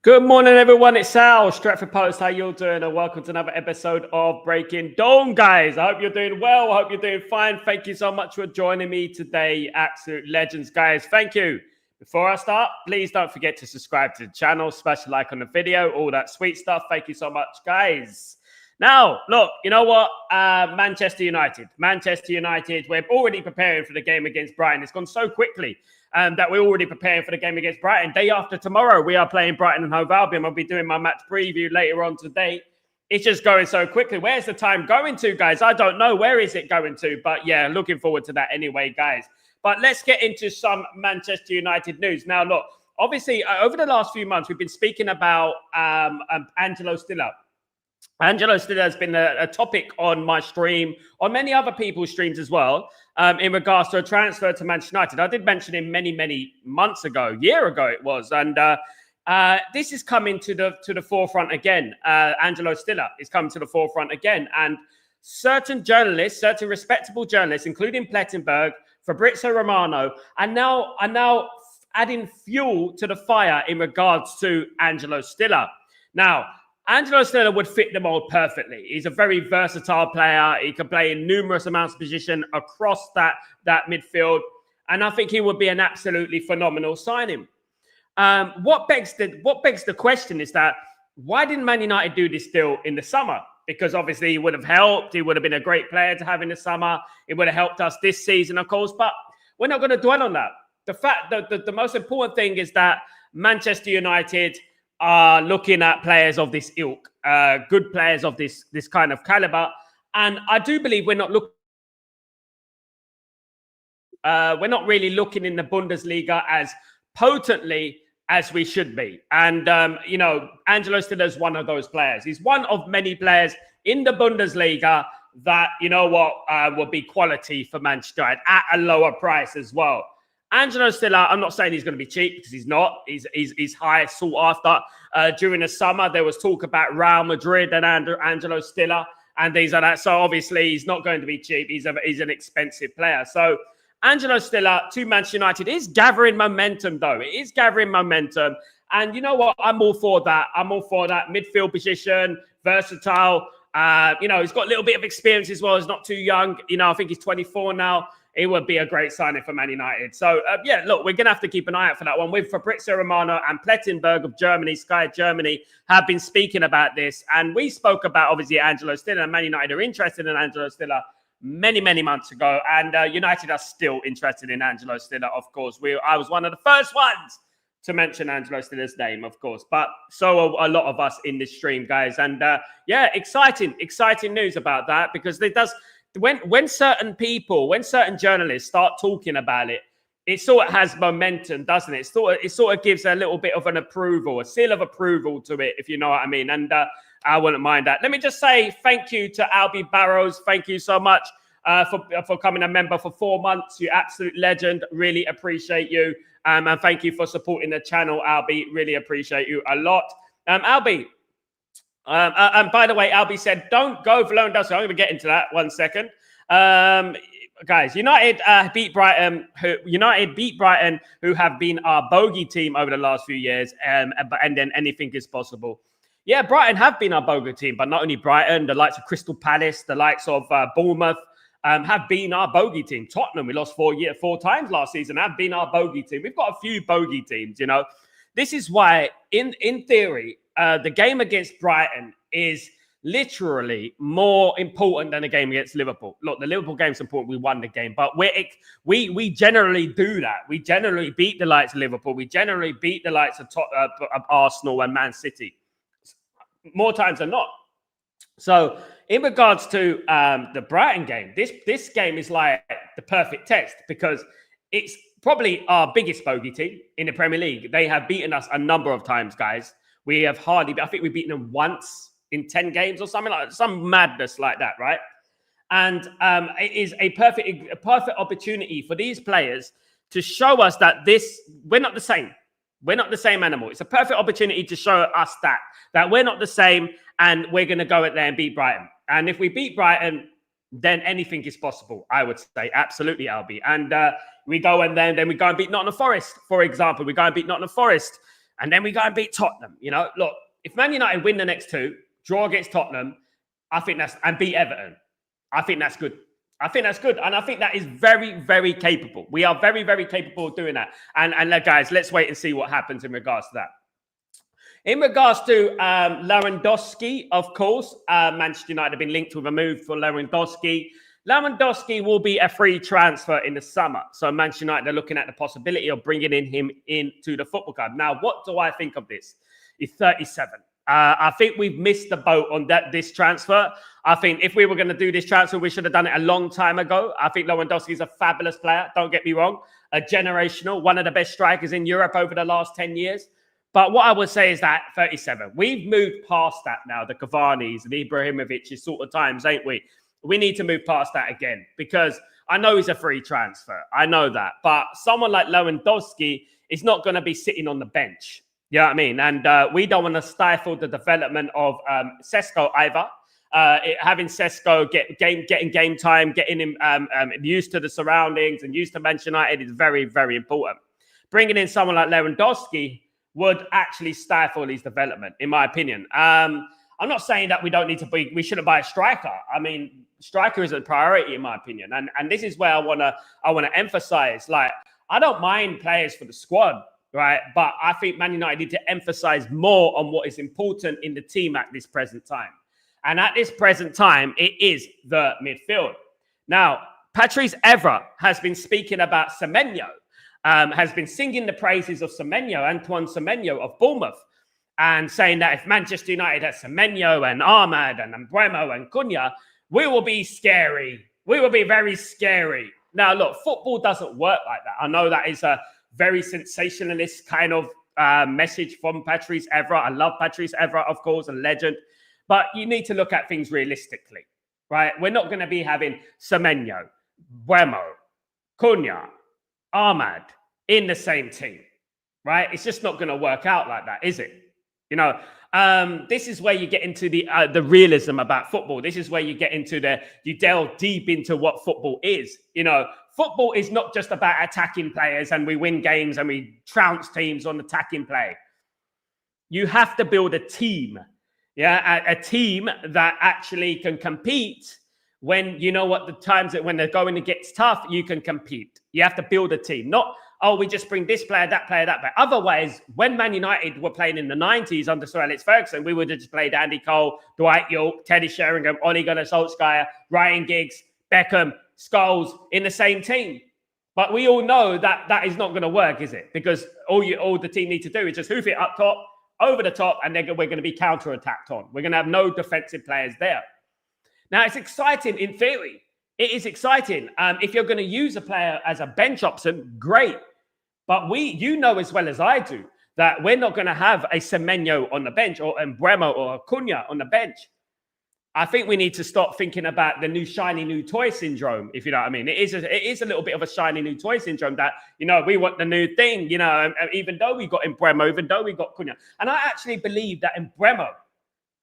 Good morning, everyone. It's Sal, Stretford Post. How you all doing? And welcome to another episode of Breaking Dawn, guys. I hope you're doing well. I hope you're doing fine. Thank you so much for joining me today. Absolute legends, guys. Thank you. Before I start, please don't forget to subscribe to the channel, smash a like on the video, all that sweet stuff. Thank you so much, guys. Now, look, you know what? Manchester United, we're already preparing for the game against Brighton. It's gone so quickly that we're already preparing for the game against Brighton. Day after tomorrow, we are playing Brighton and Hove Albion. I'll be doing my match preview later on today. It's just going so quickly. Where's the time going to, guys? I don't know. Where is it going to? But yeah, looking forward to that anyway, guys. But let's get into some Manchester United news. Now, look, obviously, over the last few months, we've been speaking about Angelo Stiller. Angelo Stiller has been a topic on my stream, on many other people's streams as well, in regards to a transfer to Manchester United. I did mention him many months ago, year ago it was, and this is coming to the forefront again. Angelo Stiller is coming to the forefront again, and certain journalists, certain respectable journalists, including Plettenberg, Fabrizio Romano, are now adding fuel to the fire in regards to Angelo Stiller. Now, Angelo Stiller would fit the mold perfectly. He's a very versatile player. He can play in numerous amounts of position across that midfield. And I think he would be an absolutely phenomenal signing. What begs the question is that why didn't Man United do this deal in the summer? Because obviously he would have helped. He would have been a great player to have in the summer. It would have helped us this season, of course. But we're not going to dwell on that. The fact that the most important thing is that Manchester United are looking at players of this ilk, good players of this kind of caliber, and I do believe we're not really looking in the Bundesliga as potently as we should be. And you know, Angelo Stiller is one of those players. He's one of many players in the Bundesliga that, you know what, will be quality for Manchester United at a lower price as well. Angelo Stiller, I'm not saying he's going to be cheap because he's not. He's high sought after. During the summer, there was talk about Real Madrid and Angelo Stiller and things like that. So obviously, he's not going to be cheap. He's an expensive player. So Angelo Stiller to Manchester United is gathering momentum, though. It is gathering momentum. And you know what? I'm all for that. I'm all for that. Midfield position, versatile. You know, he's got a little bit of experience as well. He's not too young. You know, I think he's 24 now. It would be a great signing for Man United. So, yeah, look, we're going to have to keep an eye out for that one. With Fabrizio Romano and Plettenberg of Germany, Sky Germany, have been speaking about this. And we spoke about, obviously, Angelo Stiller. And Man United are interested in Angelo Stiller many months ago. And United are still interested in Angelo Stiller, of course. I was one of the first ones to mention Angelo Stiller's name, of course. But so are a lot of us in this stream, guys. And, yeah, exciting news about that because it does... When certain people, when certain journalists start talking about it, it sort of has momentum, doesn't it? It sort of gives a little bit of an approval, a seal of approval to it, if you know what I mean. And I wouldn't mind that. Let me just say thank you to Albie Barrows. Thank you so much for becoming a member for 4 months. You absolute legend. Really appreciate you. And thank you for supporting the channel, Albie. Really appreciate you a lot. Albie. And by the way, Albie said, don't go for Lewandowski. I'm going to get into that 1 second. Guys, United beat Brighton, who have been our bogey team over the last few years. And then anything is possible. Yeah, Brighton have been our bogey team, but not only Brighton, the likes of Crystal Palace, the likes of Bournemouth have been our bogey team. Tottenham, we lost 4 times last season, have been our bogey team. We've got a few bogey teams, you know. This is why, in theory, the game against Brighton is literally more important than the game against Liverpool. Look, the Liverpool game's important. We won the game, but we generally do that. We generally beat the likes of Liverpool. We generally beat the likes of Arsenal and Man City more times than not. So, in regards to the Brighton game, this game is like the perfect test because it's probably our biggest bogey team in the Premier League. They have beaten us a number of times, guys. We have I think we've beaten them once in 10 games or something like that, some madness like that, right? And it is a perfect opportunity for these players to show us that we're not the same. We're not the same animal. It's a perfect opportunity to show us that we're not the same and we're going to go out there and beat Brighton. And if we beat Brighton, then anything is possible, I would say. Absolutely, Albie. And we go and then we go and beat Nottingham Forest, for example. We go and beat Nottingham Forest. and then we go and beat Tottenham. You know, look, if Man United win the next 2, draw against Tottenham, I think and beat Everton, I think that's good. I think that's good. And I think that is very, very capable. We are very, very capable of doing that. And guys, let's wait and see what happens in regards to that. In regards to Lewandowski, of course, Manchester United have been linked with a move for Lewandowski. Lewandowski will be a free transfer in the summer. So Manchester United are looking at the possibility of bringing him into the football club. Now, what do I think of this? He's 37. I think we've missed the boat on this transfer. I think if we were going to do this transfer, we should have done it a long time ago. I think Lewandowski is a fabulous player. Don't get me wrong. A generational, one of the best strikers in Europe over the last 10 years. But what I would say is that 37, we've moved past that now, the Cavani's and Ibrahimovic sort of times, ain't we? We need to move past that again because I know he's a free transfer. I know that. But someone like Lewandowski is not going to be sitting on the bench. You know what I mean? And we don't want to stifle the development of Sesko either. Having Sesko getting game time, getting him used to the surroundings and used to Manchester United is very, very important. Bringing in someone like Lewandowski would actually stifle his development, in my opinion. I'm not saying that we shouldn't buy a striker. I mean, striker is a priority, in my opinion. And this is where I wanna emphasize. Like, I don't mind players for the squad. Right. But I think Man United need to emphasize more on what is important in the team at this present time. And at this present time, it is the midfield. Now, Patrice Evra has been speaking about Semenyo, has been singing the praises of Semenyo, Antoine Semenyo of Bournemouth, and saying that if Manchester United has Semenyo and Ahmad and Mbeumo and Cunha, we will be scary. We will be very scary. Now, look, football doesn't work like that. I know that is a very sensationalist kind of message from Patrice Evra. I love Patrice Evra, of course, a legend. But you need to look at things realistically, right? We're not going to be having Semenyo, Mbeumo, Cunha, Ahmad in the same team, right? It's just not going to work out like that, is it? You know, this is where you get into the realism about football. This is where you get into you delve deep into what football is. You know, football is not just about attacking players and we win games and we trounce teams on attacking play. You have to build a team. Yeah, a team that actually can compete when you know what the times that when they're going to get tough, you can compete. You have to build a team, not, oh, we just bring this player, that player, that player. Otherwise, when Man United were playing in the 90s under Sir Alex Ferguson, we would have just played Andy Cole, Dwight York, Teddy Sheringham, Ole Gunnar Solskjaer, Ryan Giggs, Beckham, Scholes in the same team. But we all know that that is not going to work, is it? Because all the team need to do is just hoof it up top, over the top, and then we're going to be counter-attacked on. We're going to have no defensive players there. Now, it's exciting in theory. It is exciting. If you're going to use a player as a bench option, great. But you know as well as I do that we're not going to have a Semenyo on the bench or a Mbeumo or a Cunha on the bench. I think we need to stop thinking about the new shiny new toy syndrome, if you know what I mean. It is a little bit of a shiny new toy syndrome that, you know, we want the new thing, you know, even though we got Mbeumo, even though we got Cunha. And I actually believe that Mbeumo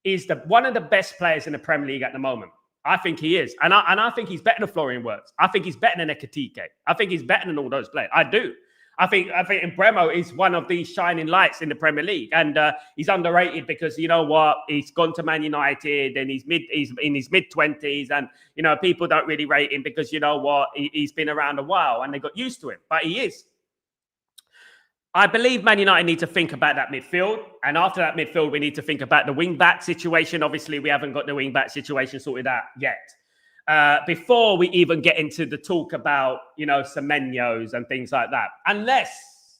is one of the best players in the Premier League at the moment. I think he is. And I think he's better than Florian Wirtz. I think he's better than Ekitike. I think he's better than all those players. I do. I think Mbeumo is one of these shining lights in the Premier League, and he's underrated because you know what, he's gone to Man United and he's in his mid-20s, and you know people don't really rate him because you know what, he's been around a while and they got used to him, but he is. I believe Man United need to think about that midfield, and after that midfield, we need to think about the wing-back situation. Obviously, we haven't got the wing-back situation sorted out yet. Before we even get into the talk about, you know, Semenyos and things like that, unless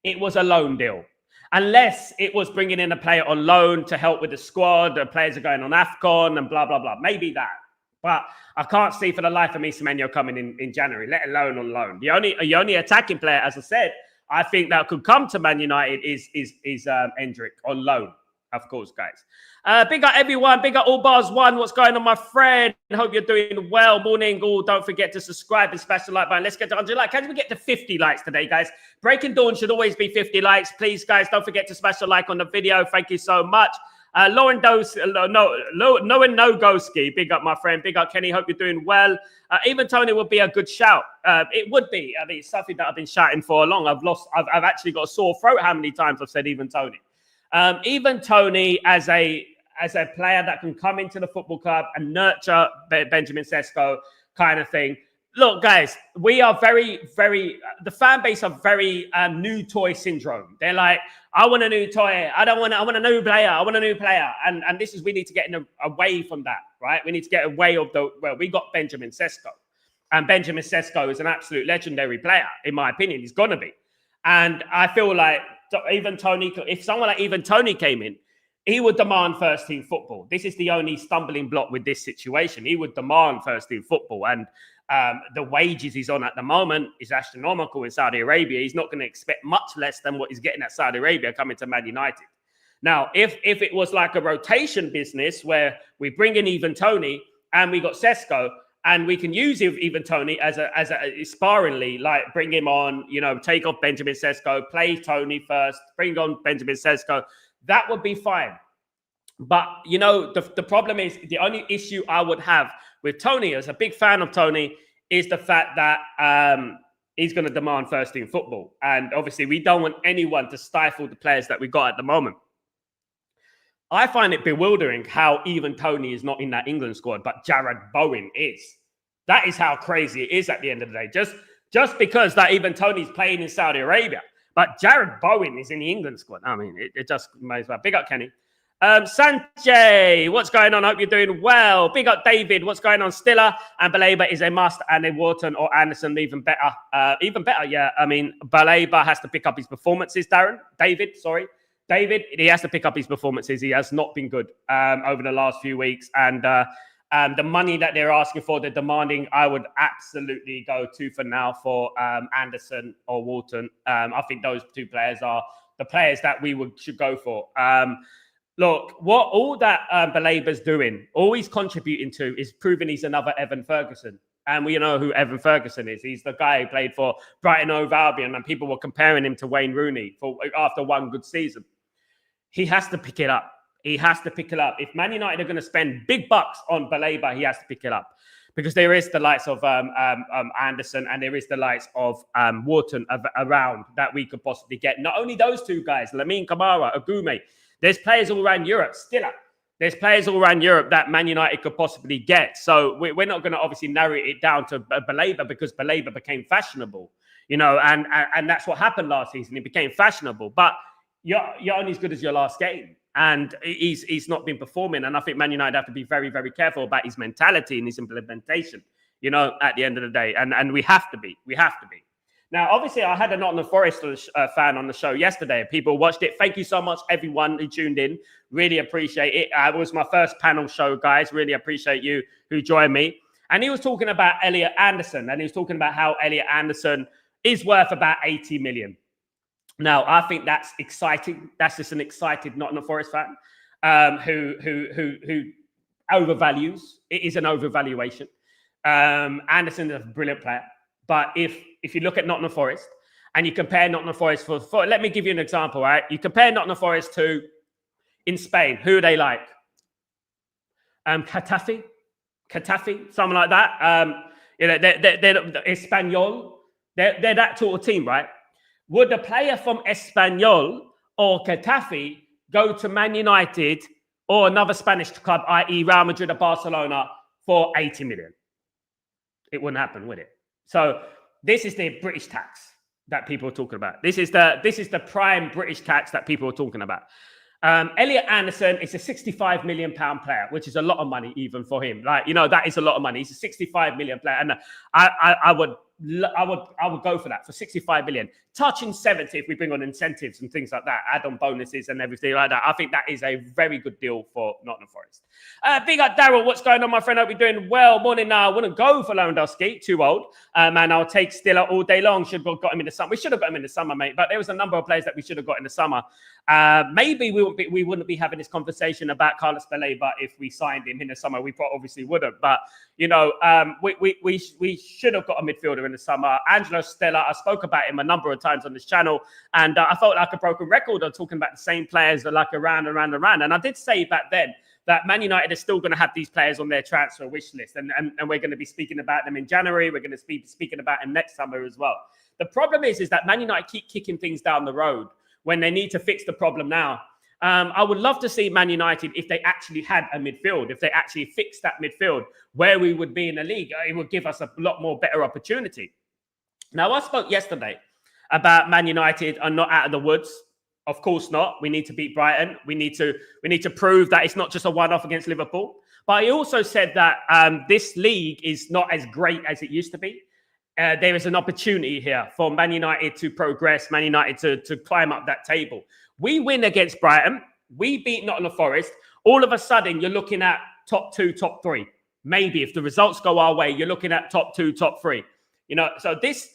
it was a loan deal, unless it was bringing in a player on loan to help with the squad, the players are going on AFCON and blah, blah, blah. Maybe that. But I can't see for the life of me Semenyo coming in January, let alone on loan. The only attacking player, as I said, I think that could come to Man United is Endrick on loan. Of course, guys. Big up everyone. Big up All Bars One. What's going on, my friend? Hope you're doing well. Morning, all. Don't forget to subscribe and smash the like button. Let's get to 100 likes. Can we get to 50 likes today, guys? Breaking Dawn should always be 50 likes. Please, guys, don't forget to smash the like on the video. Thank you so much. Lauren Dose, no Goski. Big up, my friend. Big up, Kenny. Hope you're doing well. Even Tony would be a good shout. It would be. I mean, it's something that I've been shouting for long. I've actually got a sore throat how many times I've said even Tony. Even Tony as a player that can come into the football club and nurture Benjamin Sesko kind of thing. Look, guys, we are very, very, the fan base are very new toy syndrome. They're like, I want a new toy. I want a new player. I want a new player. And this is, we need to get away from that, right? We need to get away of we got Benjamin Sesko. And Benjamin Sesko is an absolute legendary player, in my opinion. He's going to be. And I feel like even Tony, if someone like even Tony came in, he would demand first team football. This is the only stumbling block with this situation. He would demand first team football. And the wages he's on at the moment is astronomical in Saudi Arabia. He's not going to expect much less than what he's getting at Saudi Arabia coming to Man United. Now, if it was like a rotation business where we bring in even Tony and we got Sesko and we can use even Tony as a sparingly, like bring him on, take off Benjamin Sesko, play Tony first, bring on Benjamin Sesko, that would be fine. But, the problem is, the only issue I would have with Tony, as a big fan of Tony, is the fact that he's going to demand first team football. And obviously, we don't want anyone to stifle the players that we got at the moment. I find it bewildering how even Tony is not in that England squad, but Jared Bowen is. That is how crazy it is at the end of the day. Just because that even Tony's playing in Saudi Arabia. But Jared Bowen is in the England squad. I mean, it just may as well. Big up, Kenny. Sanjay, what's going on? Hope you're doing well. Big up, David. What's going on? Stiller and Baleba is a must, and a Wharton or Anderson even better. Yeah. I mean, Baleba has to pick up his performances, David, he has to pick up his performances. He has not been good over the last few weeks. And the money that they're asking for, they're demanding, I would absolutely go for now for Anderson or Wharton. I think those two players are the players that we should go for. Look, what all that Baleba's doing, all he's contributing to is proving he's another Evan Ferguson. And we know who Evan Ferguson is. He's the guy who played for Brighton & Hove Albion, and people were comparing him to Wayne Rooney after one good season. He has to pick it up. He has to pick it up. If Man United are going to spend big bucks on Baleba, he has to pick it up. Because there is the likes of Anderson and there is the likes of Wharton around that we could possibly get. Not only those two guys, Lamine Camara, Agume. There's players all around Europe, Stiller. There's players all around Europe that Man United could possibly get. So we're not going to obviously narrow it down to Baleba because Baleba became fashionable, and that's what happened last season. It became fashionable. But you're only as good as your last game. And he's not been performing. And I think Man United have to be very, very careful about his mentality and his implementation, at the end of the day. And we have to be. We have to be. Now, obviously, I had a Nottingham Forest fan on the show yesterday. People watched it. Thank you so much, everyone who tuned in. Really appreciate it. It was my first panel show, guys. Really appreciate you who joined me. And he was talking about Elliot Anderson. And he was talking about how Elliot Anderson is worth about 80 million. Now, I think that's exciting. That's just an excited Nottingham Forest fan who overvalues. It is an overvaluation. Anderson is a brilliant player. But if you look at Nottingham Forest and you compare Nottingham Forest for let me give you an example, right? You compare Nottingham Forest to, in Spain, who are they like? Getafe, something like that. They're Espanyol. They're that sort of team, right? Would a player from Espanyol or Getafe go to Man United or another Spanish club, i.e. Real Madrid or Barcelona, for 80 million? It wouldn't happen, would it? So this is the British tax that people are talking about. This is the prime British tax that people are talking about. Elliot Anderson is a £65 million player, which is a lot of money even for him. That is a lot of money. He's a 65 million player, and I would go for that for 65 million. Touching 70 if we bring on incentives and things like that, add-on bonuses and everything like that. I think that is a very good deal for Nottingham Forest. Big up, Daryl. What's going on, my friend? Hope you're doing well. Morning now. I wouldn't go for Lewandowski. Too old. And I'll take Stiller all day long. Should have got him in the summer. We should have got him in the summer, mate. But there was a number of players that we should have got in the summer. Maybe we wouldn't be having this conversation about Carlos Baleba if we signed him in the summer. We obviously wouldn't. But we should have got a midfielder earlier in the summer. Angelo Stella, I spoke about him a number of times on this channel, and I felt like a broken record on talking about the same players that like around. And I did say back then that Man United is still going to have these players on their transfer wish list, and we're going to be speaking about them in January. We're going to be speaking about them next summer as well. The problem is that Man United keep kicking things down the road when they need to fix the problem now. I would love to see Man United, if they actually had a midfield, if they actually fixed that midfield, where we would be in the league. It would give us a lot more better opportunity. Now, I spoke yesterday about Man United are not out of the woods. Of course not. We need to beat Brighton. We need to prove that it's not just a one-off against Liverpool. But he also said that this league is not as great as it used to be. There is an opportunity here for Man United to progress, Man United to climb up that table. We win against Brighton. We beat Nottingham Forest. All of a sudden, you're looking at top 2, top 3. Maybe if the results go our way, you're looking at top 2, top 3. You know, so this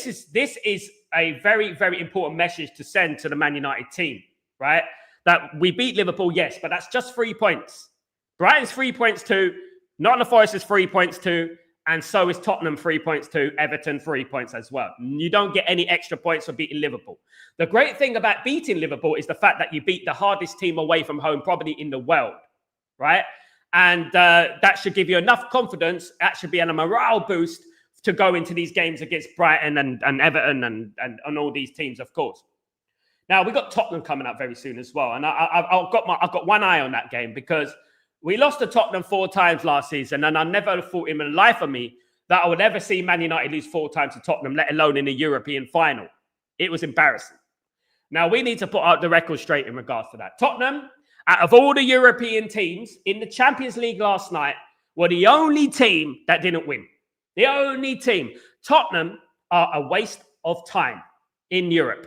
is a very, very important message to send to the Man United team, right? That we beat Liverpool, yes, but that's just 3 points. Brighton's 3 points too. Nottingham Forest is 3 points too. And so is Tottenham 3 points too. Everton 3 points as well. You don't get any extra points for beating Liverpool. The great thing about beating Liverpool is the fact that you beat the hardest team away from home probably in the world, right? And that should give you enough confidence. That should be a morale boost to go into these games against Brighton and Everton and all these teams, of course. Now, we've got Tottenham coming up very soon as well. And I've got one eye on that game because we lost to Tottenham 4 times last season, and I never thought in the life of me that I would ever see Man United lose 4 times to Tottenham, let alone in a European final. It was embarrassing. Now, we need to put out the record straight in regards to that. Tottenham, out of all the European teams in the Champions League last night, were the only team that didn't win. The only team. Tottenham are a waste of time in Europe,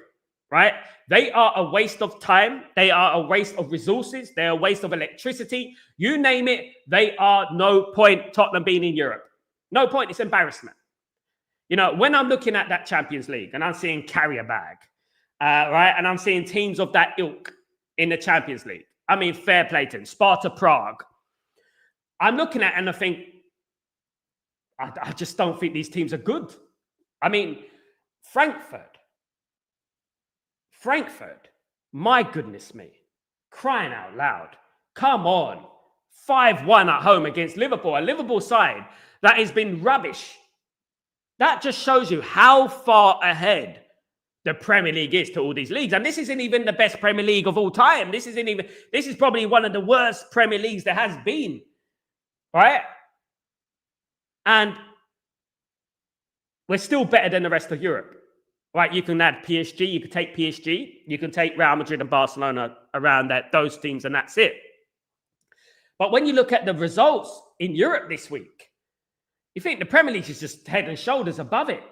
right? They are a waste of time. They are a waste of resources. They're a waste of electricity. You name it, they are no point Tottenham being in Europe. No point. It's embarrassment. You know, when I'm looking at that Champions League and I'm seeing Carrier Bag, right? And I'm seeing teams of that ilk in the Champions League. I mean, fair play to them. Sparta Prague. I'm looking at it and I think, I just don't think these teams are good. I mean, Frankfurt, my goodness me, crying out loud. Come on. 5-1 at home against Liverpool, a Liverpool side that has been rubbish. That just shows you how far ahead the Premier League is to all these leagues. And this isn't even the best Premier League of all time. This is probably one of the worst Premier Leagues there has been. Right? And we're still better than the rest of Europe. Right, you can add PSG, you can take PSG, you can take Real Madrid and Barcelona around those teams, and that's it. But when you look at the results in Europe this week, you think the Premier League is just head and shoulders above it.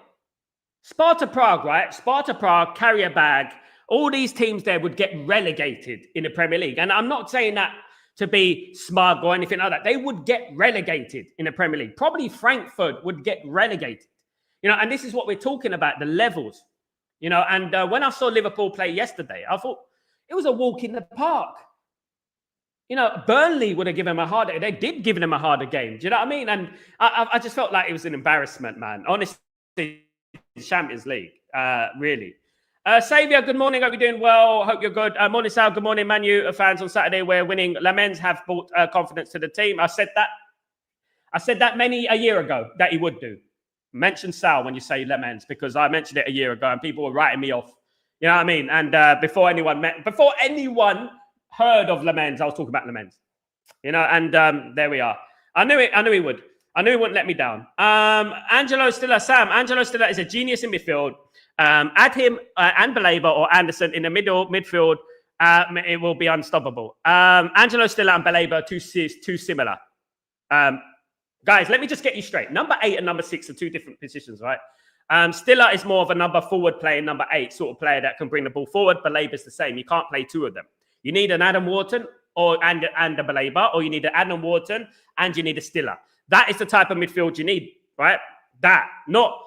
Sparta Prague, right? Sparta Prague, Carrier Bag, all these teams there would get relegated in the Premier League. And I'm not saying that to be smug or anything like that. They would get relegated in the Premier League. Probably Frankfurt would get relegated. You know, and this is what we're talking about, the levels. You know, and when I saw Liverpool play yesterday, I thought it was a walk in the park. You know, Burnley would have given him a harder. They did give him a harder game. Do you know what I mean? And I just felt like it was an embarrassment, man. Honestly, Champions League, really. Saviour, good morning. Hope you're doing well. Hope you're good. Morning, Sal. Good morning, Man U fans. On Saturday, we're winning. Lamens have brought confidence to the team. I said that many a year ago that he would do. Mention Sal when you say Lemens, because I mentioned it a year ago and people were writing me off. You know what I mean? And before anyone heard of Lemens, I was talking about Lemens. You know, and there we are. I knew he would. I knew he wouldn't let me down. Angelo Stiller is a genius in midfield. Add him and Baleba or Anderson in the midfield. It will be unstoppable. Angelo Stiller and Baleba are too similar. Guys, let me just get you straight. Number 8 and number 6 are 2 different positions, right? Stiller is more of a number forward player, number 8 sort of player that can bring the ball forward. Baleba's the same. You can't play 2 of them. You need an Adam Wharton and a Baleba, or you need an Adam Wharton and you need a Stiller. That is the type of midfield you need, right? That, not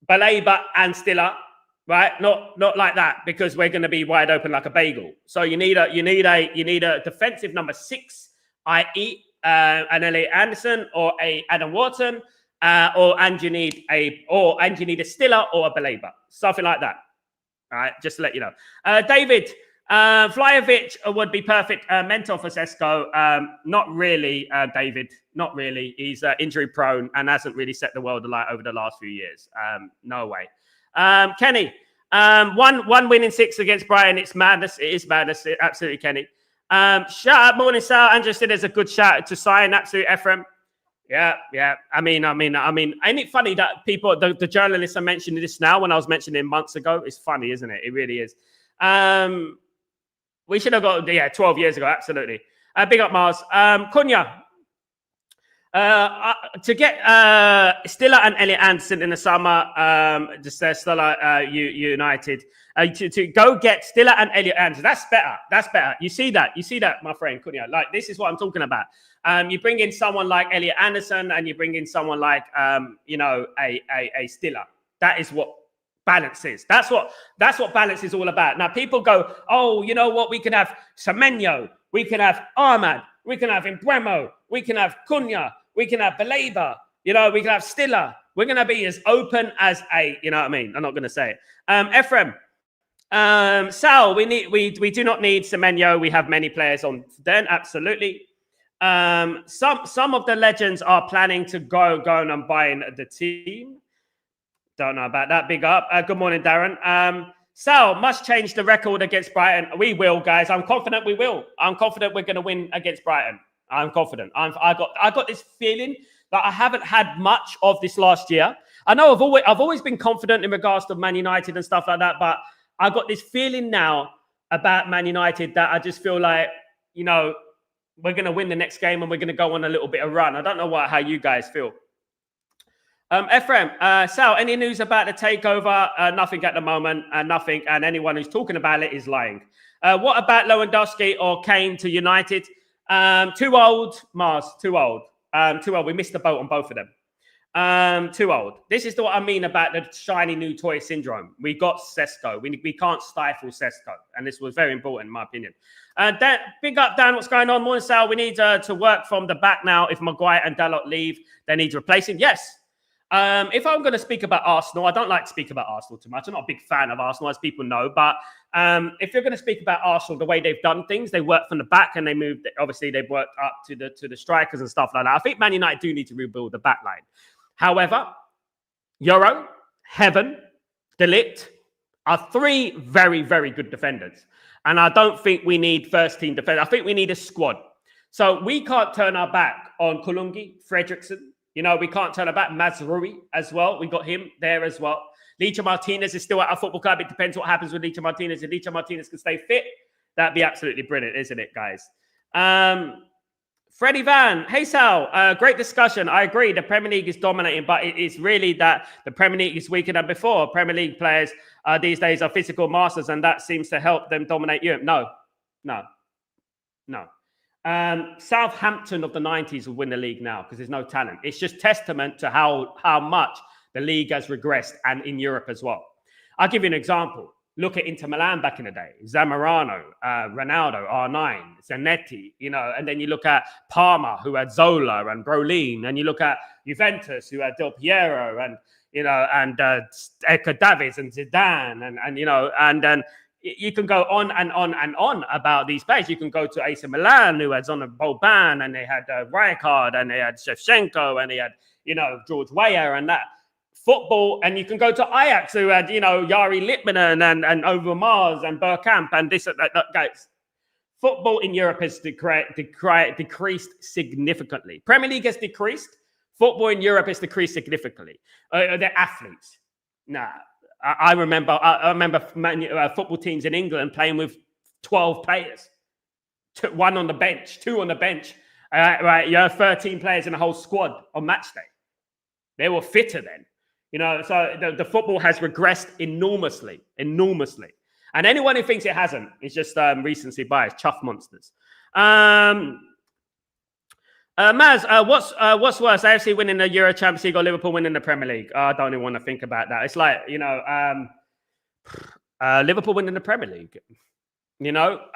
Baleba and Stiller, right? Not like that, because we're going to be wide open like a bagel. So you need a defensive number 6, i.e. an Elliot Anderson or a Adam Wharton, and you need a Stiller or a Baleba, something like that. All right, just to let you know. David, Vlahovic would be perfect mentor for Sesko. Not really, David. Not really. He's injury prone and hasn't really set the world alight over the last few years. No way. Kenny, one win in 6 against Brighton. It's madness. It is madness. Absolutely, Kenny. Shout out, morning, Sal. Andrew said there's a good shout to sign. Absolute Ephraim. Yeah. I mean, ain't it funny that people, the journalists are mentioning this now when I was mentioning months ago? It's funny, isn't it? It really is. We should have got 12 years ago. Absolutely. Big up, Mars. Cunha. To get Stiller and Elliot Anderson in the summer, just Stiller United. To go get Stiller and Elliot Anderson, that's better. You see that, my friend Cunha. Like, this is what I'm talking about. You bring in someone like Elliot Anderson, and you bring in someone like a Stiller. That is what balance is. That's what balance is all about. Now people go, oh, you know what? We can have Semenyo, we can have Ahmad, we can have Mbeumo, we can have Cunha, we can have Baleba, we can have Stiller. We're going to be as open as you know what I mean? I'm not going to say it. Ephraim, Sal, we do not need Semenyo. We have many players on then. Absolutely. Some of the legends are planning to go and buying the team. Don't know about that. Big up. Good morning, Darren. Sal must change the record against Brighton. We will, guys. I'm confident we will. I'm confident we're going to win against Brighton. I'm confident. I got this feeling that I haven't had much of this last year. I know I've always been confident in regards to Man United and stuff like that, but I got this feeling now about Man United that I just feel like, we're going to win the next game and we're going to go on a little bit of run. I don't know how you guys feel. Ephraim, Sal, any news about the takeover? Nothing at the moment, nothing. And anyone who's talking about it is lying. What about Lewandowski or Kane to United? Too old, Mars, too old. Too old. We missed the boat on both of them. Too old. This is what I mean about the shiny new toy syndrome. We got Sesko. We can't stifle Sesko. And this was very important, in my opinion. Dan, big up, Dan. What's going on? Morning, Sal. We need to work from the back now. If Maguire and Dalot leave, they need replacing. Yes. If I'm going to speak about Arsenal, I don't like to speak about Arsenal too much. I'm not a big fan of Arsenal, as people know. But if you're going to speak about Arsenal, the way they've done things, they work from the back and they moved. Obviously, they've worked up to the strikers and stuff like that. I think Man United do need to rebuild the back line. However, Euro, Heaven, De Ligt are 3 very, very good defenders. And I don't think we need first-team defenders. I think we need a squad. So we can't turn our back on Kulungi, Fredrickson. We can't turn our back. Mazraoui as well. We got him there as well. Licha Martinez is still at our football club. It depends what happens with Licha Martinez. If Licha Martinez can stay fit, that'd be absolutely brilliant, isn't it, guys? Freddie Van, hey Sal, great discussion. I agree. The Premier League is dominating, but it is really that the Premier League is weaker than before. Premier League players these days are physical masters, and that seems to help them dominate Europe. No. Southampton of the 90s will win the league now because there's no talent. It's just testament to how much the league has regressed, and in Europe as well. I'll give you an example. Look at Inter Milan back in the day. Zamorano, Ronaldo, R9, Zanetti, and then you look at Parma, who had Zola and Brolin, and you look at Juventus, who had Del Piero and Edgar Davids and Zidane, and then you can go on and on and on about these players. You can go to AC Milan, who had Zoran Boban, and they had Rijkaard, and they had Shevchenko, and they had, George Weah and that. Football, and you can go to Ajax, who had, Jari Litmanen and Overmars and Bergkamp and this, that, guys. Football in Europe has decreased significantly. Premier League has decreased. Football in Europe has decreased significantly. They're athletes. I remember football teams in England playing with 12 players, 1 on the bench, 2 on the bench. Right, you have 13 players in a whole squad on match day. They were fitter then. So the football has regressed enormously. And anyone who thinks it hasn't is just recency bias, chuff monsters. Maz, what's worse, AFC winning the Euro Champions League or Liverpool winning the Premier League? I don't even want to think about that. It's like, Liverpool winning the Premier League,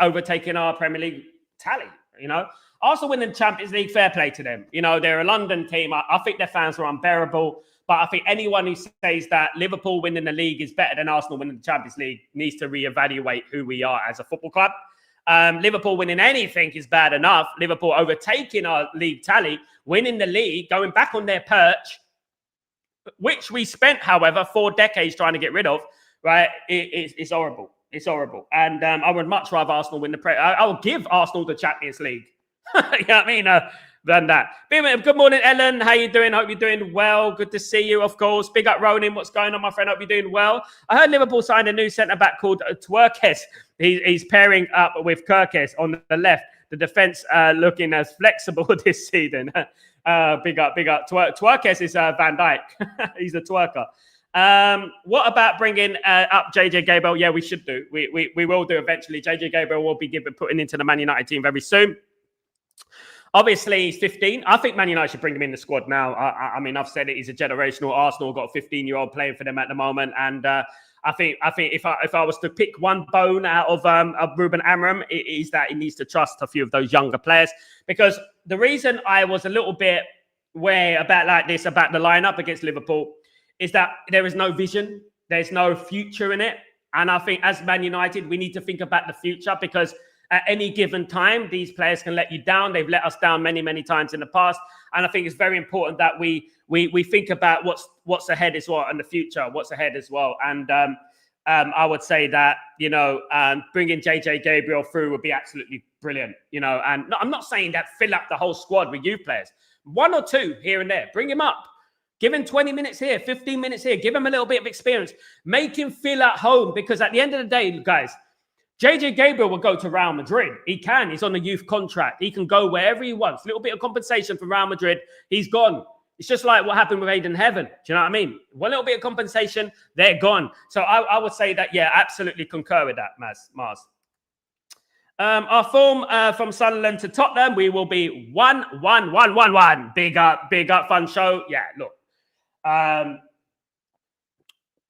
overtaking our Premier League tally. Arsenal winning the Champions League, fair play to them. You know, they're a London team. I think their fans are unbearable. But I think anyone who says that Liverpool winning the league is better than Arsenal winning the Champions League needs to reevaluate who we are as a football club. Liverpool winning anything is bad enough. Liverpool overtaking our league tally, winning the league, going back on their perch, which we spent, however, 4 decades trying to get rid of, right? It's horrible. It's horrible. And I would much rather Arsenal win the I will give Arsenal the Champions League. You know what I mean? Than that. Good morning, Ellen. How you doing? Hope you're doing well. Good to see you, of course. Big up, Ronan. What's going on, my friend? Hope you're doing well. I heard Liverpool signed a new centre-back called Twerkes. He's pairing up with Kirkes on the left. The defence looking as flexible this season. Big up. Twerkes is Van Dijk. He's a twerker. What about bringing up JJ Gabriel? Yeah, we should do. We will do eventually. JJ Gabriel will be putting into the Man United team very soon. Obviously, he's 15. I think Man United should bring him in the squad now. I mean, I've said it. He's a generational. Arsenal got a 15-year-old playing for them at the moment, and I think if I was to pick one bone out of Ruben Amorim, it is that he needs to trust a few of those younger players. Because the reason I was a little bit wary about the lineup against Liverpool is that there is no vision, there's no future in it, and I think as Man United we need to think about the future because at any given time, these players can let you down. They've let us down many, many times in the past. And I think it's very important that we think about what's ahead as well and the future, what's ahead as well. And I would say that, you know, bringing JJ Gabriel through would be absolutely brilliant, you know. And no, I'm not saying that fill up the whole squad with youth players. 1 or 2 here and there. Bring him up. Give him 20 minutes here, 15 minutes here. Give him a little bit of experience. Make him feel at home because at the end of the day, guys, JJ Gabriel will go to Real Madrid. He can. He's on a youth contract. He can go wherever he wants. A little bit of compensation from Real Madrid. He's gone. It's just like what happened with Aiden Heaven. Do you know what I mean? One little bit of compensation, they're gone. So I would say that, yeah, absolutely concur with that, Mars. Our form from Sunderland to Tottenham, we will be 1-1-1-1-1. Big up, fun show. Yeah, look.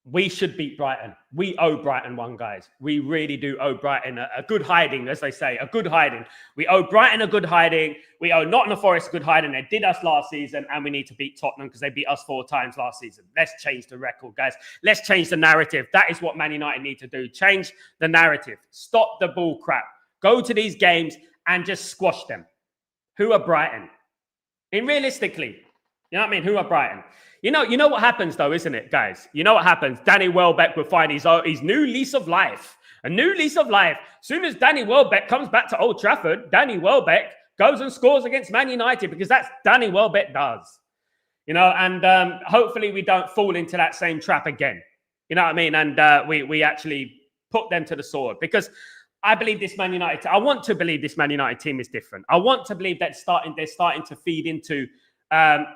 We should beat Brighton. We owe Brighton one, guys. We really do owe Brighton a good hiding, as they say, a good hiding. We owe Brighton a good hiding. We owe Nottingham Forest a good hiding. They did us last season, and we need to beat Tottenham because they beat us 4 times last season. Let's change the record, guys. Let's change the narrative. That is what Man United need to do. Change the narrative. Stop the bull crap. Go to these games and just squash them. Who are Brighton? And realistically, you know what I mean? Who are Brighton? You know what happens though, isn't it, guys? You know what happens? Danny Welbeck will find his new lease of life. A new lease of life. As soon as Danny Welbeck comes back to Old Trafford, Danny Welbeck goes and scores against Man United because that's Danny Welbeck does. You know, and hopefully we don't fall into that same trap again. You know what I mean? And we actually put them to the sword because I believe this Man United. I want to believe this Man United team is different. I want to believe that they're starting to feed into the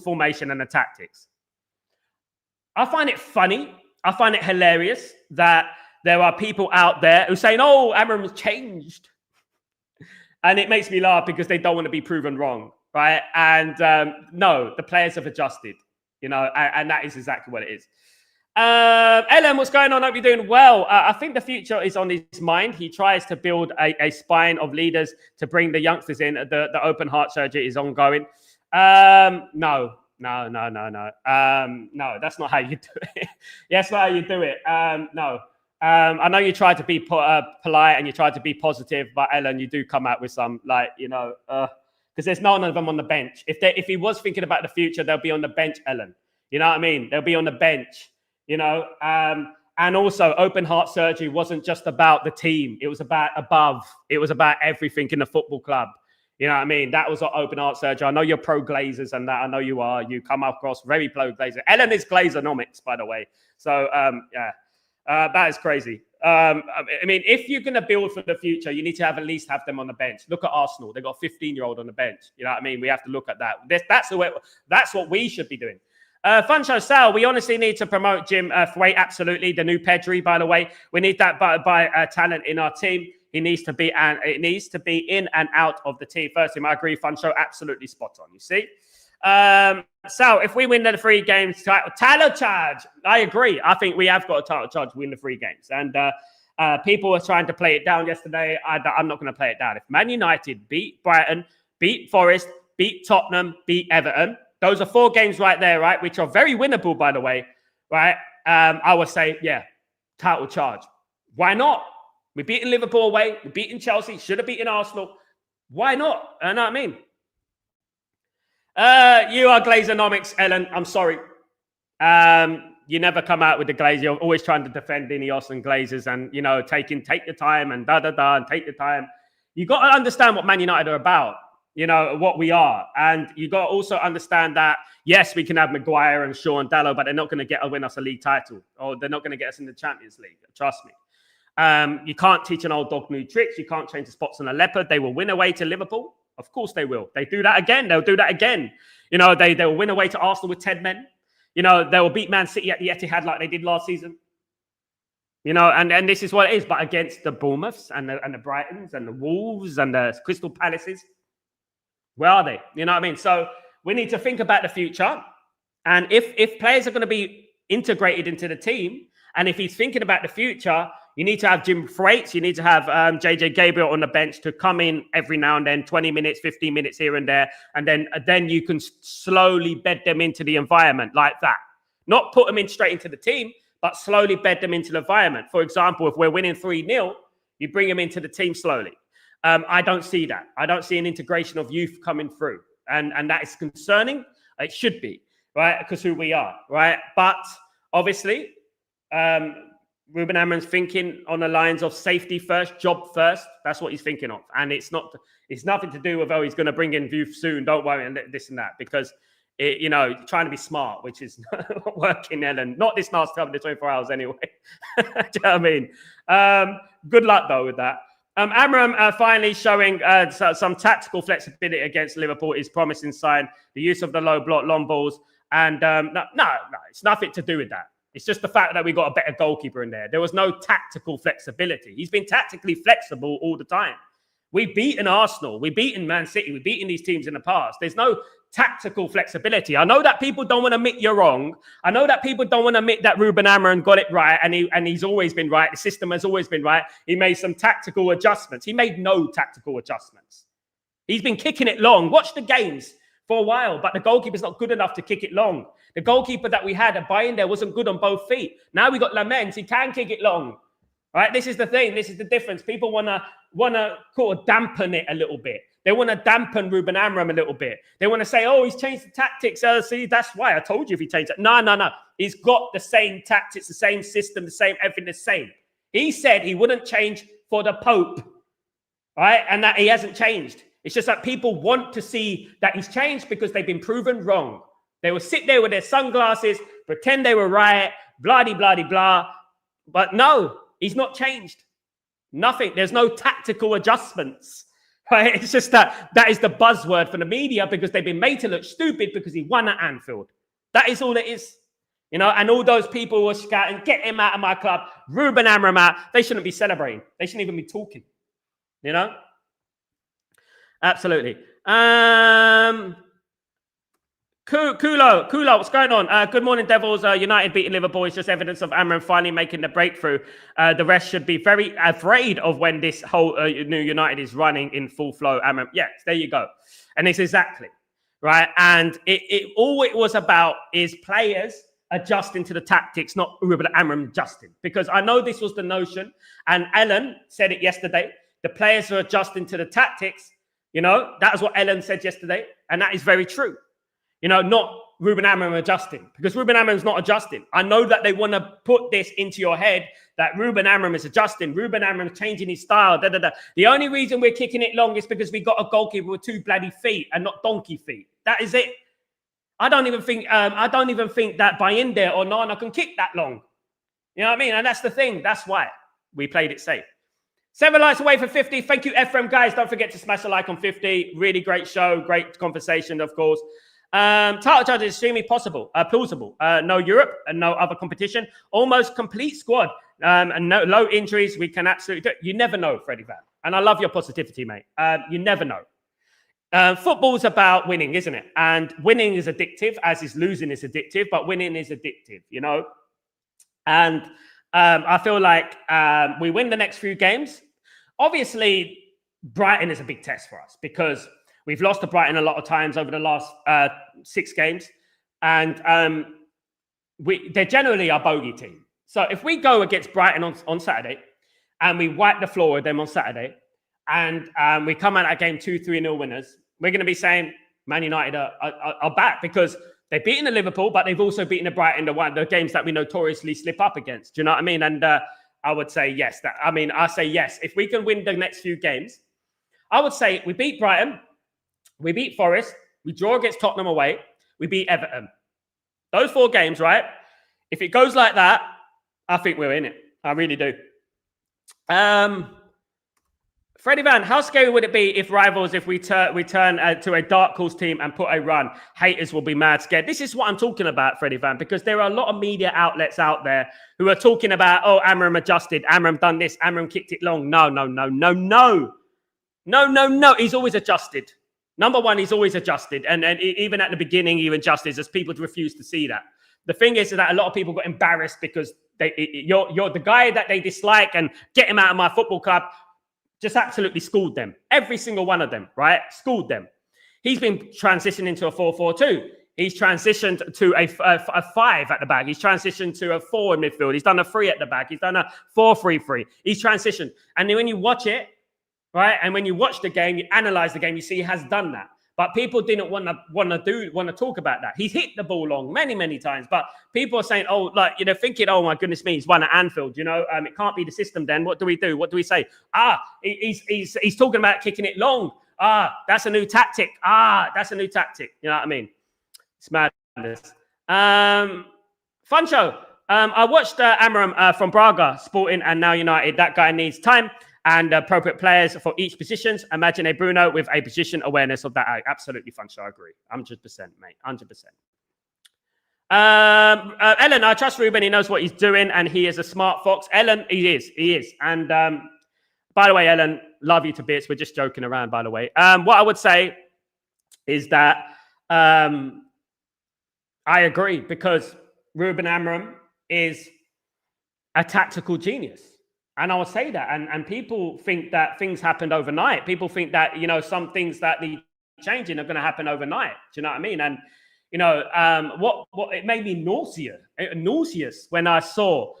formation and the tactics. I find it funny. I find it hilarious that there are people out there who saying, "Oh, Amorim's changed," and it makes me laugh because they don't want to be proven wrong, right? And no, the players have adjusted, you know, and that is exactly what it is. Ellen, what's going on? Hope you're doing well. I think the future is on his mind. He tries to build a spine of leaders to bring the youngsters in. The open heart surgery is ongoing. No, that's not how you do it. That's not how you do it. No. I know you try to be polite and you try to be positive, but Ellen, you do come out with some because there's none of them on the bench. If he was thinking about the future, they'll be on the bench, Ellen. You know what I mean? They'll be on the bench. You know, and also open heart surgery wasn't just about the team. It was about above. It was about everything in the football club. You know what I mean? That was what open heart surgery. I know you're pro Glazers and that. I know you are. You come across very pro Glazer. Ellen is Glazonomics, by the way. So, that is crazy. I mean, if you're going to build for the future, you need to at least have them on the bench. Look at Arsenal. They've got a 15-year-old on the bench. You know what I mean? We have to look at that. That's what we should be doing. Fun show, Sal. We honestly need to promote Jim Thwaite. Absolutely, the new Pedri, by the way. We need that by talent in our team. It needs to be in and out of the team. First team, I agree. Fun show, absolutely spot on. You see, Sal. If we win the 3 games, title charge. I agree. I think we have got a title charge to win the 3 games. And People were trying to play it down yesterday. I'm not going to play it down. If Man United beat Brighton, beat Forest, beat Tottenham, beat Everton, those are 4 games right there, right? Which are very winnable, by the way, right? I would say, yeah, title charge. Why not? We're beating Liverpool away. We're beating Chelsea. Should have beaten Arsenal. Why not? You know what I mean? You are Glazonomics, Ellen. I'm sorry. You never come out with the Glaze. You're always trying to defend Ineos and Glazers and, you know, take the time and and take the time. You got to understand what Man United are about, you know, what we are. And you got to also understand that, yes, we can have Maguire and Shaw and Dalot, but they're not going to win us a league title, or they're not going to get us in the Champions League. Trust me. You can't teach an old dog new tricks. You can't change the spots on a leopard. They will win away to Liverpool. Of course they will. They do that again. They'll do that again. You know, they'll win away to Arsenal with 10 men. You know, they will beat Man City at the Etihad like they did last season. You know, and this is what it is. But against the Bournemouths and the Brightons and the Wolves and the Crystal Palaces, where are they? You know what I mean? So we need to think about the future. And if players are going to be integrated into the team, and if he's thinking about the future, you need to have Jim Freights. You need to have JJ Gabriel on the bench to come in every now and then, 20 minutes, 15 minutes here and there. And then you can slowly bed them into the environment like that. Not put them in straight into the team, but slowly bed them into the environment. For example, if we're winning 3-0, you bring them into the team slowly. I don't see that. I don't see an integration of youth coming through. And that is concerning. It should be, right? Because who we are, right? But obviously, Ruben Amorim's thinking on the lines of safety first, job first. That's what he's thinking of. And it's nothing to do with, oh, he's going to bring in youth soon. Don't worry, and this and that. Because, you know, trying to be smart, which is not working, Ellen. Not this last couple of 24 hours anyway. Do you know what I mean? Good luck, though, with that. Amorim finally showing some tactical flexibility against Liverpool is promising sign. The use of the low block, long balls. And no, it's nothing to do with that. It's just the fact that we got a better goalkeeper in there. There was no tactical flexibility. He's been tactically flexible all the time. We've beaten Arsenal. We've beaten Man City. We've beaten these teams in the past. There's no tactical flexibility. I know that people don't want to admit you're wrong. I know that people don't want to admit that Ruben Amorim got it right and he's always been right. The system has always been right. He made some tactical adjustments. He made no tactical adjustments. He's been kicking it long. Watch the games for a while, but the goalkeeper's not good enough to kick it long. The goalkeeper that we had at Bayern there wasn't good on both feet. Now we got Lamens. He can kick it long. Right? This is the thing. This is the difference. People want to sort of dampen it a little bit. They want to dampen Ruben Amorim a little bit. They want to say, oh, he's changed the tactics. See, that's why I told you if he changed it. No. He's got the same tactics, the same system, the same, everything the same. He said he wouldn't change for the Pope. Right? And that he hasn't changed. It's just that people want to see that he's changed because they've been proven wrong. They will sit there with their sunglasses, pretend they were right, blah. But no, he's not changed. Nothing. There's no tactical adjustments. Right? It's just that is the buzzword for the media because they've been made to look stupid because he won at Anfield. That is all it is. You know, and all those people who are scouting, get him out of my club, Ruben Amorim out. They shouldn't be celebrating. They shouldn't even be talking. You know? Absolutely. Kulo, what's going on? Good morning, Devils. United beating Liverpool is just evidence of Amorim finally making the breakthrough. The rest should be very afraid of when this whole new United is running in full flow. Amorim, yes, there you go. And it's exactly right. And all it was about is players adjusting to the tactics, not Ruben Amorim adjusting. Because I know this was the notion, and Ellen said it yesterday. The players are adjusting to the tactics. You know, that is what Ellen said yesterday, and that is very true. You know, not Ruben Amorim adjusting, because Ruben Amorim's not adjusting. I know that they want to put this into your head that Ruben Amorim is adjusting. Ruben Amorim changing his style. The only reason we're kicking it long is because we got a goalkeeper with 2 bloody feet and not donkey feet. That is it. I don't even think that Bayinde or Nana can kick that long. You know what I mean? And that's the thing. That's why we played it safe. 7 likes away for 50. Thank you, Ephraim. Guys, don't forget to smash a like on 50. Really great show. Great conversation, of course. Title charge is extremely plausible. No Europe and no other competition. Almost complete squad. And no low injuries. We can absolutely do it. You never know, Freddie Van. And I love your positivity, mate. You never know. Football's about winning, isn't it? And winning is addictive, as is losing is addictive, but winning is addictive, you know? And I feel like we win the next few games. Obviously, Brighton is a big test for us because we've lost to Brighton a lot of times over the last 6 games. And they're generally our bogey team. So if we go against Brighton on Saturday and we wipe the floor with them on Saturday and we come out of that game 2-3-0 winners, we're going to be saying Man United are back because they've beaten the Liverpool, but they've also beaten the Brighton, the games that we notoriously slip up against. Do you know what I mean? And I would say yes. I say yes. If we can win the next few games, I would say we beat Brighton, we beat Forest, we draw against Tottenham away, we beat Everton. Those 4 games, right? If it goes like that, I think we're in it. I really do. Freddie Van, how scary would it be if we turn to a dark horse team and put a run? Haters will be mad scared. This is what I'm talking about, Freddie Van, because there are a lot of media outlets out there who are talking about, oh, Amram adjusted, Amram done this, Amram kicked it long. No. He's always adjusted. Number one, he's always adjusted. And even at the beginning, he adjusted as people refuse to see that. The thing is that a lot of people got embarrassed because you're the guy that they dislike and get him out of my football club. Just absolutely schooled them. Every single one of them, right? Schooled them. He's been transitioning to a 4-4-2. He's transitioned to a 5 at the back. He's transitioned to a 4 in midfield. He's done a 3 at the back. He's done a 4-3-3. He's transitioned. And then when you watch it, right? And when you watch the game, you analyze the game, you see he has done that. But people didn't want to talk about that. He's hit the ball long many times. But people are saying, oh, like, thinking, oh my goodness me, he's won at Anfield. It can't be the system then. What do we do? What do we say? He's talking about kicking it long. That's a new tactic. That's a new tactic. You know what I mean? It's madness. Fun show. I watched Amram from Braga, Sporting, and now United. That guy needs time and appropriate players for each positions. Imagine a Bruno with a position awareness of that. Absolutely fun show. I agree. 100%, mate. 100%. Ellen, I trust Ruben. He knows what he's doing, and he is a smart fox. Ellen, he is. And by the way, Ellen, love you to bits. We're just joking around, by the way. What I would say is that I agree because Ruben Amram is a tactical genius. And I will say that. And people think that things happened overnight. People think that, some things that need changing are going to happen overnight. Do you know what I mean? And, what it made me nauseous when I saw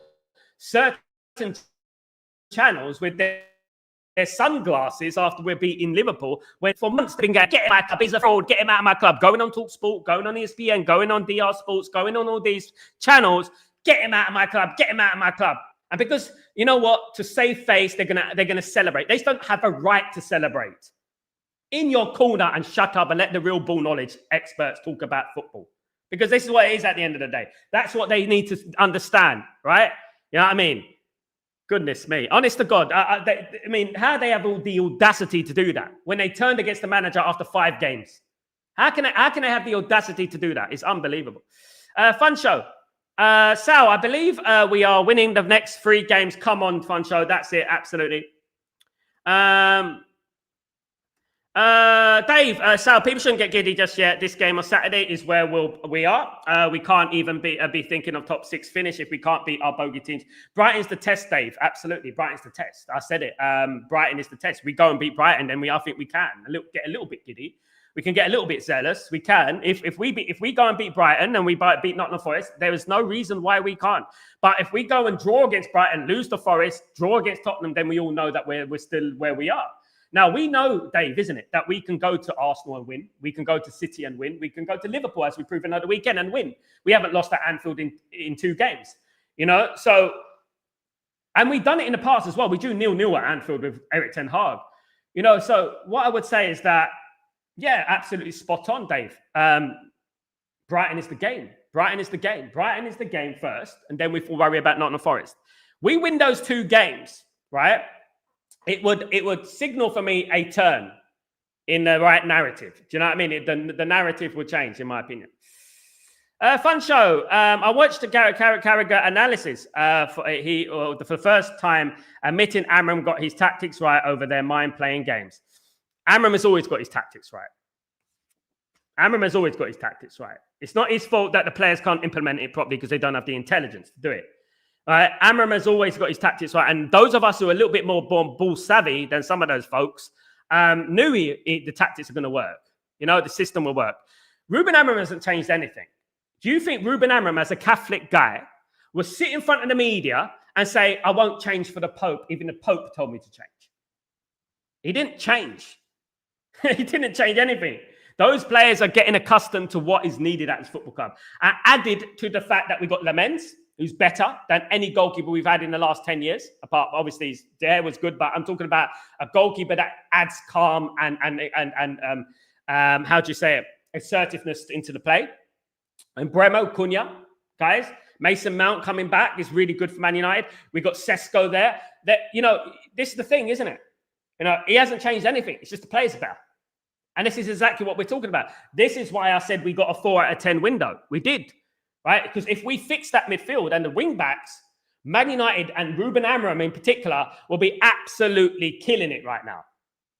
certain channels with their sunglasses after we're beating Liverpool, when for months they've been going, get him out of my club, he's a fraud, get him out of my club, going on TalkSport, going on ESPN, going on DR Sports, going on all these channels, get him out of my club, get him out of my club. And because, you know what, to save face, they're gonna celebrate. They don't have a right to celebrate. In your corner and shut up and let the real ball knowledge experts talk about football. Because this is what it is at the end of the day. That's what they need to understand, right? You know what I mean? Goodness me. Honest to God. How they have all the audacity to do that when they turned against the manager after 5 games? How can they have the audacity to do that? It's unbelievable. Fun show. Sal, I believe we are winning the next 3 games. Come on, fun show. That's it. Absolutely. Dave, Sal, people shouldn't get giddy just yet. This game on Saturday is where we are. We can't even be thinking of top 6 finish if we can't beat our bogey teams. Brighton's the test, Dave. Absolutely. Brighton's the test. I said it. Brighton is the test. We go and beat Brighton, then I think we can get a little bit giddy. We can get a little bit zealous. We can. If we go and beat Brighton and we beat Nottingham Forest, there is no reason why we can't. But if we go and draw against Brighton, lose to Forest, draw against Tottenham, then we all know that we're still where we are. Now, we know, Dave, isn't it, that we can go to Arsenal and win. We can go to City and win. We can go to Liverpool, as we proved another weekend, and win. We haven't lost at Anfield in 2 games. So, and we've done it in the past as well. We drew 0-0 at Anfield with Erik ten Hag. So what I would say is that, yeah, absolutely spot on, Dave. Brighton is the game. Brighton is the game. Brighton is the game first, and then we worry about Nottingham Forest. We win those 2 games, right? It would signal for me a turn in the right narrative. Do you know what I mean? The narrative would change, in my opinion. Fun show. I watched the Carragher analysis for the first time, admitting Amram got his tactics right over their mind-playing games. Amram has always got his tactics right. It's not his fault that the players can't implement it properly because they don't have the intelligence to do it. Right? Amram has always got his tactics right. And those of us who are a little bit more ball savvy than some of those folks knew the tactics are going to work. You know, the system will work. Ruben Amram hasn't changed anything. Do you think Ruben Amram, as a Catholic guy, will sit in front of the media and say, I won't change for the Pope, even the Pope told me to change? He didn't change. He didn't change anything. Those players are getting accustomed to what is needed at this football club. And added to the fact that we got Lamens, who's better than any goalkeeper we've had in the last 10 years. Apart, obviously, his hair was good, but I'm talking about a goalkeeper that adds calm and how do you say it? Assertiveness into the play. And Bremo, Cunha, guys. Mason Mount coming back is really good for Man United. We got Sesko there. That, you know, this is the thing, isn't it? You know, he hasn't changed anything. It's just the players about. And this is exactly what we're talking about. This is why I said we got a 4 out of 10 window. We did, right? Because if we fix that midfield and the wing backs, Man United and Ruben Amram in particular will be absolutely killing it right now.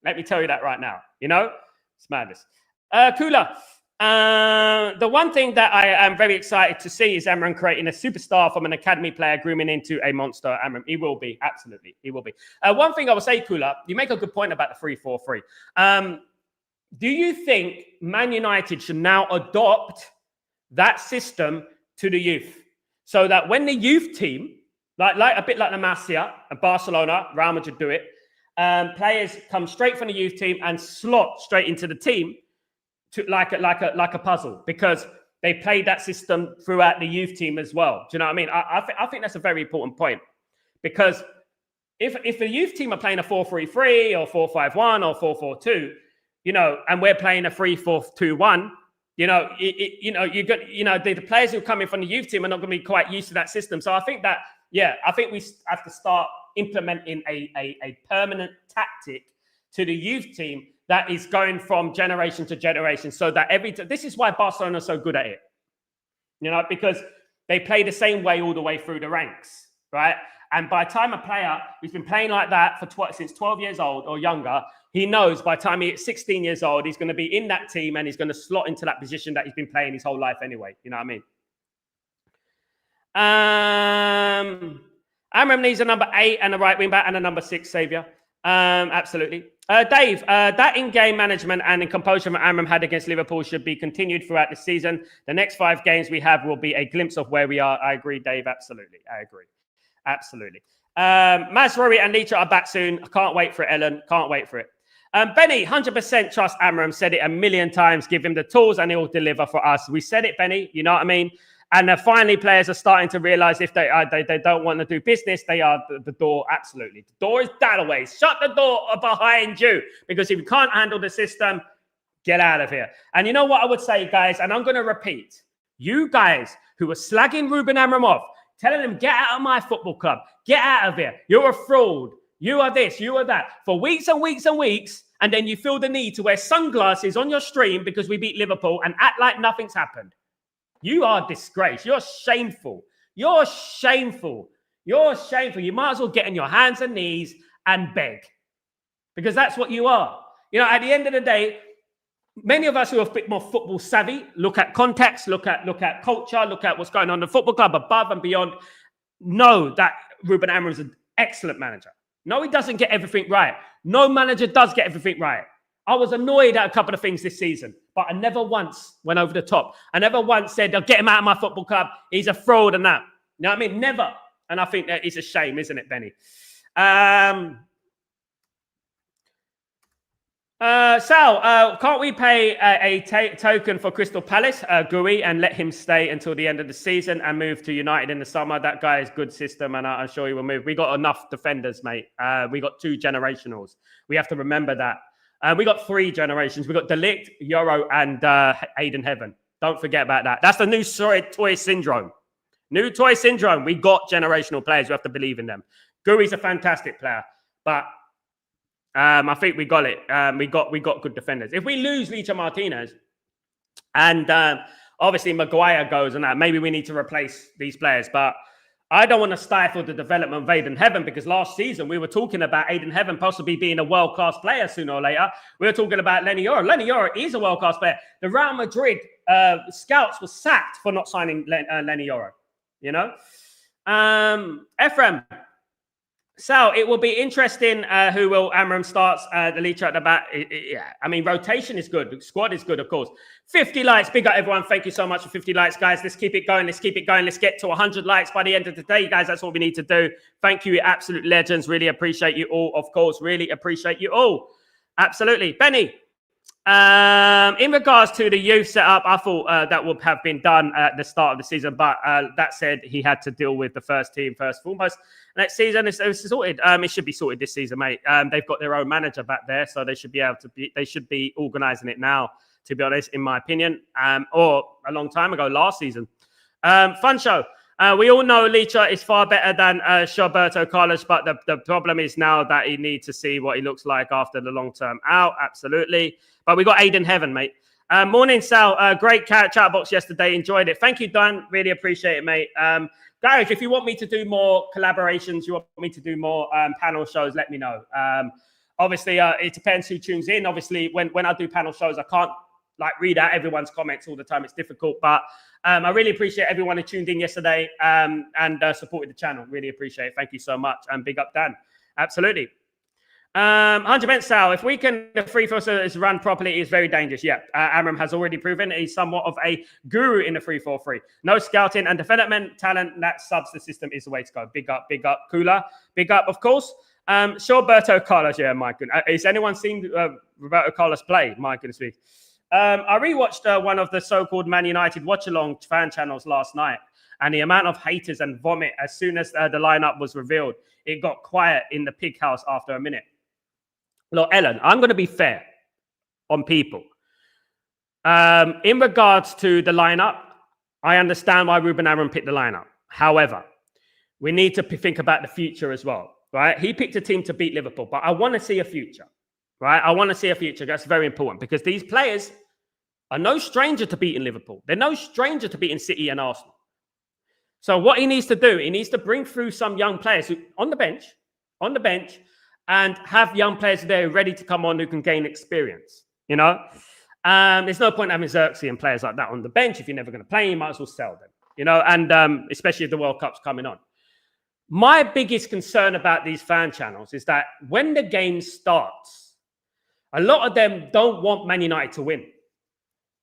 Let me tell you that right now. You know, it's madness. Kula, the one thing that I am very excited to see is Amram creating a superstar from an academy player, grooming into a monster. Amram, he will be, absolutely, he will be. One thing I will say, Kula, you make a good point about the 3-4-3. Do you think Man United should now adopt that system to the youth, so that when the youth team, like a bit like the Masia and Barcelona, Real Madrid do it, players come straight from the youth team and slot straight into the team, to like a puzzle, because they played that system throughout the youth team as well. Do you know what I mean? I think that's a very important point, because if the youth team are playing a 4-3-3 or 4-5-1 or 4-4-2, you know, and we're playing a 3-4-2-1, you know, you got, you know, the players who are coming from the youth team are not going to be quite used to that system. So I think that, yeah, I think we have to start implementing a permanent tactic to the youth team that is going from generation to generation, so that this is why Barcelona are so good at it, you know, because they play the same way all the way through the ranks, right? And by the time a player who's been playing like that since 12 years old or younger, he knows by the time he's 16 years old, he's going to be in that team and he's going to slot into that position that he's been playing his whole life anyway. You know what I mean? Amram needs a number 8 and a right wing back and a number 6 saviour. Absolutely. Dave, that in-game management and in composure that Amram had against Liverpool should be continued throughout the season. The next 5 games we have will be a glimpse of where we are. I agree, Dave. Absolutely. I agree. Absolutely. Masrori and Leach are back soon. I can't wait for it, Ellen. Can't wait for it. Benny, 100% trust Amram. Said it a million times. Give him the tools and he will deliver for us. We said it, Benny. You know what I mean? And finally, players are starting to realize if they don't want to do business, they are the door. Absolutely. The door is that away. Shut the door behind you. Because if you can't handle the system, get out of here. And you know what I would say, guys? And I'm going to repeat. You guys who are slagging Ruben Amram off, telling him, get out of my football club. Get out of here. You're a fraud. You are this. You are that. For weeks and weeks and weeks. And then you feel the need to wear sunglasses on your stream because we beat Liverpool and act like nothing's happened. You are disgraced. You're shameful. You're shameful. You're shameful. You might as well get on your hands and knees and beg, because that's what you are. You know, at the end of the day, many of us who are a bit more football savvy look at context, look at culture, look at what's going on in the football club above and beyond, know that Ruben Amram is an excellent manager. No, he doesn't get everything right. No manager does get everything right. I was annoyed at a couple of things this season, but I never once went over the top. I never once said, I'll get him out of my football club. He's a fraud and that. You know what I mean? Never. And I think that is a shame, isn't it, Benny? Sal, can't we pay a token for Crystal Palace, Gui, and let him stay until the end of the season and move to United in the summer? That guy is good system, and I'm sure he will move. We got enough defenders, mate. We got 2 generationals. We have to remember that. We got 3 generations. We got Delict, Euro, and Aiden Heaven. Don't forget about that. That's the new toy syndrome. New toy syndrome. We got generational players. We have to believe in them. Gui's a fantastic player, but I think we got it. We got good defenders. If we lose Licha Martinez and obviously Maguire goes and that, maybe we need to replace these players. But I don't want to stifle the development of Aiden Heaven, because last season we were talking about Aiden Heaven possibly being a world-class player sooner or later. We were talking about Lenny Yoro. Lenny Yoro is a world-class player. The Real Madrid scouts were sacked for not signing Lenny Yoro, you know? Ephraim. Sal, it will be interesting who will Amram starts the lead at the back. Yeah, I mean, rotation is good. Squad is good, of course. 50 likes. Big up, everyone. Thank you so much for 50 likes, guys. Let's keep it going. Let's keep it going. Let's get to 100 likes by the end of the day, guys. That's what we need to do. Thank you, you absolute legends. Really appreciate you all, of course. Really appreciate you all. Absolutely. Benny, in regards to the youth setup, I thought that would have been done at the start of the season, but that said, he had to deal with the first team first and foremost. Next season, it's sorted. It should be sorted this season, mate. They've got their own manager back there, so they should be able to be. They should be organising it now, to be honest, in my opinion, or a long time ago, last season. Fun show. We all know Licha is far better than Roberto Carlos, but the problem is now that he needs to see what he looks like after the long term out. Absolutely. But we got Aiden Heaven, mate. Morning, Sal. Great chat box yesterday. Enjoyed it. Thank you, Don. Really appreciate it, mate. Guys, if you want me to do more collaborations, you want me to do more panel shows, let me know. Obviously, it depends who tunes in. Obviously, when I do panel shows, I can't read out everyone's comments all the time. It's difficult, but I really appreciate everyone who tuned in yesterday and supported the channel. Really appreciate it. Thank you so much. And big up, Dan. Absolutely. 100% Sal, if we can, the free throw is run properly, is very dangerous. Yeah, Amram has already proven he's somewhat of a guru in the 3-4-3. No scouting and development talent that subs the system is the way to go. Big up, Kula. Big up, of course. Sure, Roberto Carlos. Yeah, my goodness. Has anyone seen Roberto Carlos play? My goodness me. I rewatched one of the so-called Man United watch-along fan channels last night, and the amount of haters and vomit as soon as the lineup was revealed, it got quiet in the pig house after a minute. Look, Ellen, I'm going to be fair on people. In regards to the lineup, I understand why Ruben Amorim picked the lineup. However, we need to think about the future as well, right? He picked a team to beat Liverpool, but I want to see a future, right? I want to see a future. That's very important because these players are no stranger to beating Liverpool. They're no stranger to beating City and Arsenal. So what he needs to do, he needs to bring through some young players who on the bench, and have young players there ready to come on who can gain experience. You know, there's no point having Xerxes and players like that on the bench. If you're never going to play, you might as well sell them. You know, and especially if the World Cup's coming on. My biggest concern about these fan channels is that when the game starts, a lot of them don't want Man United to win.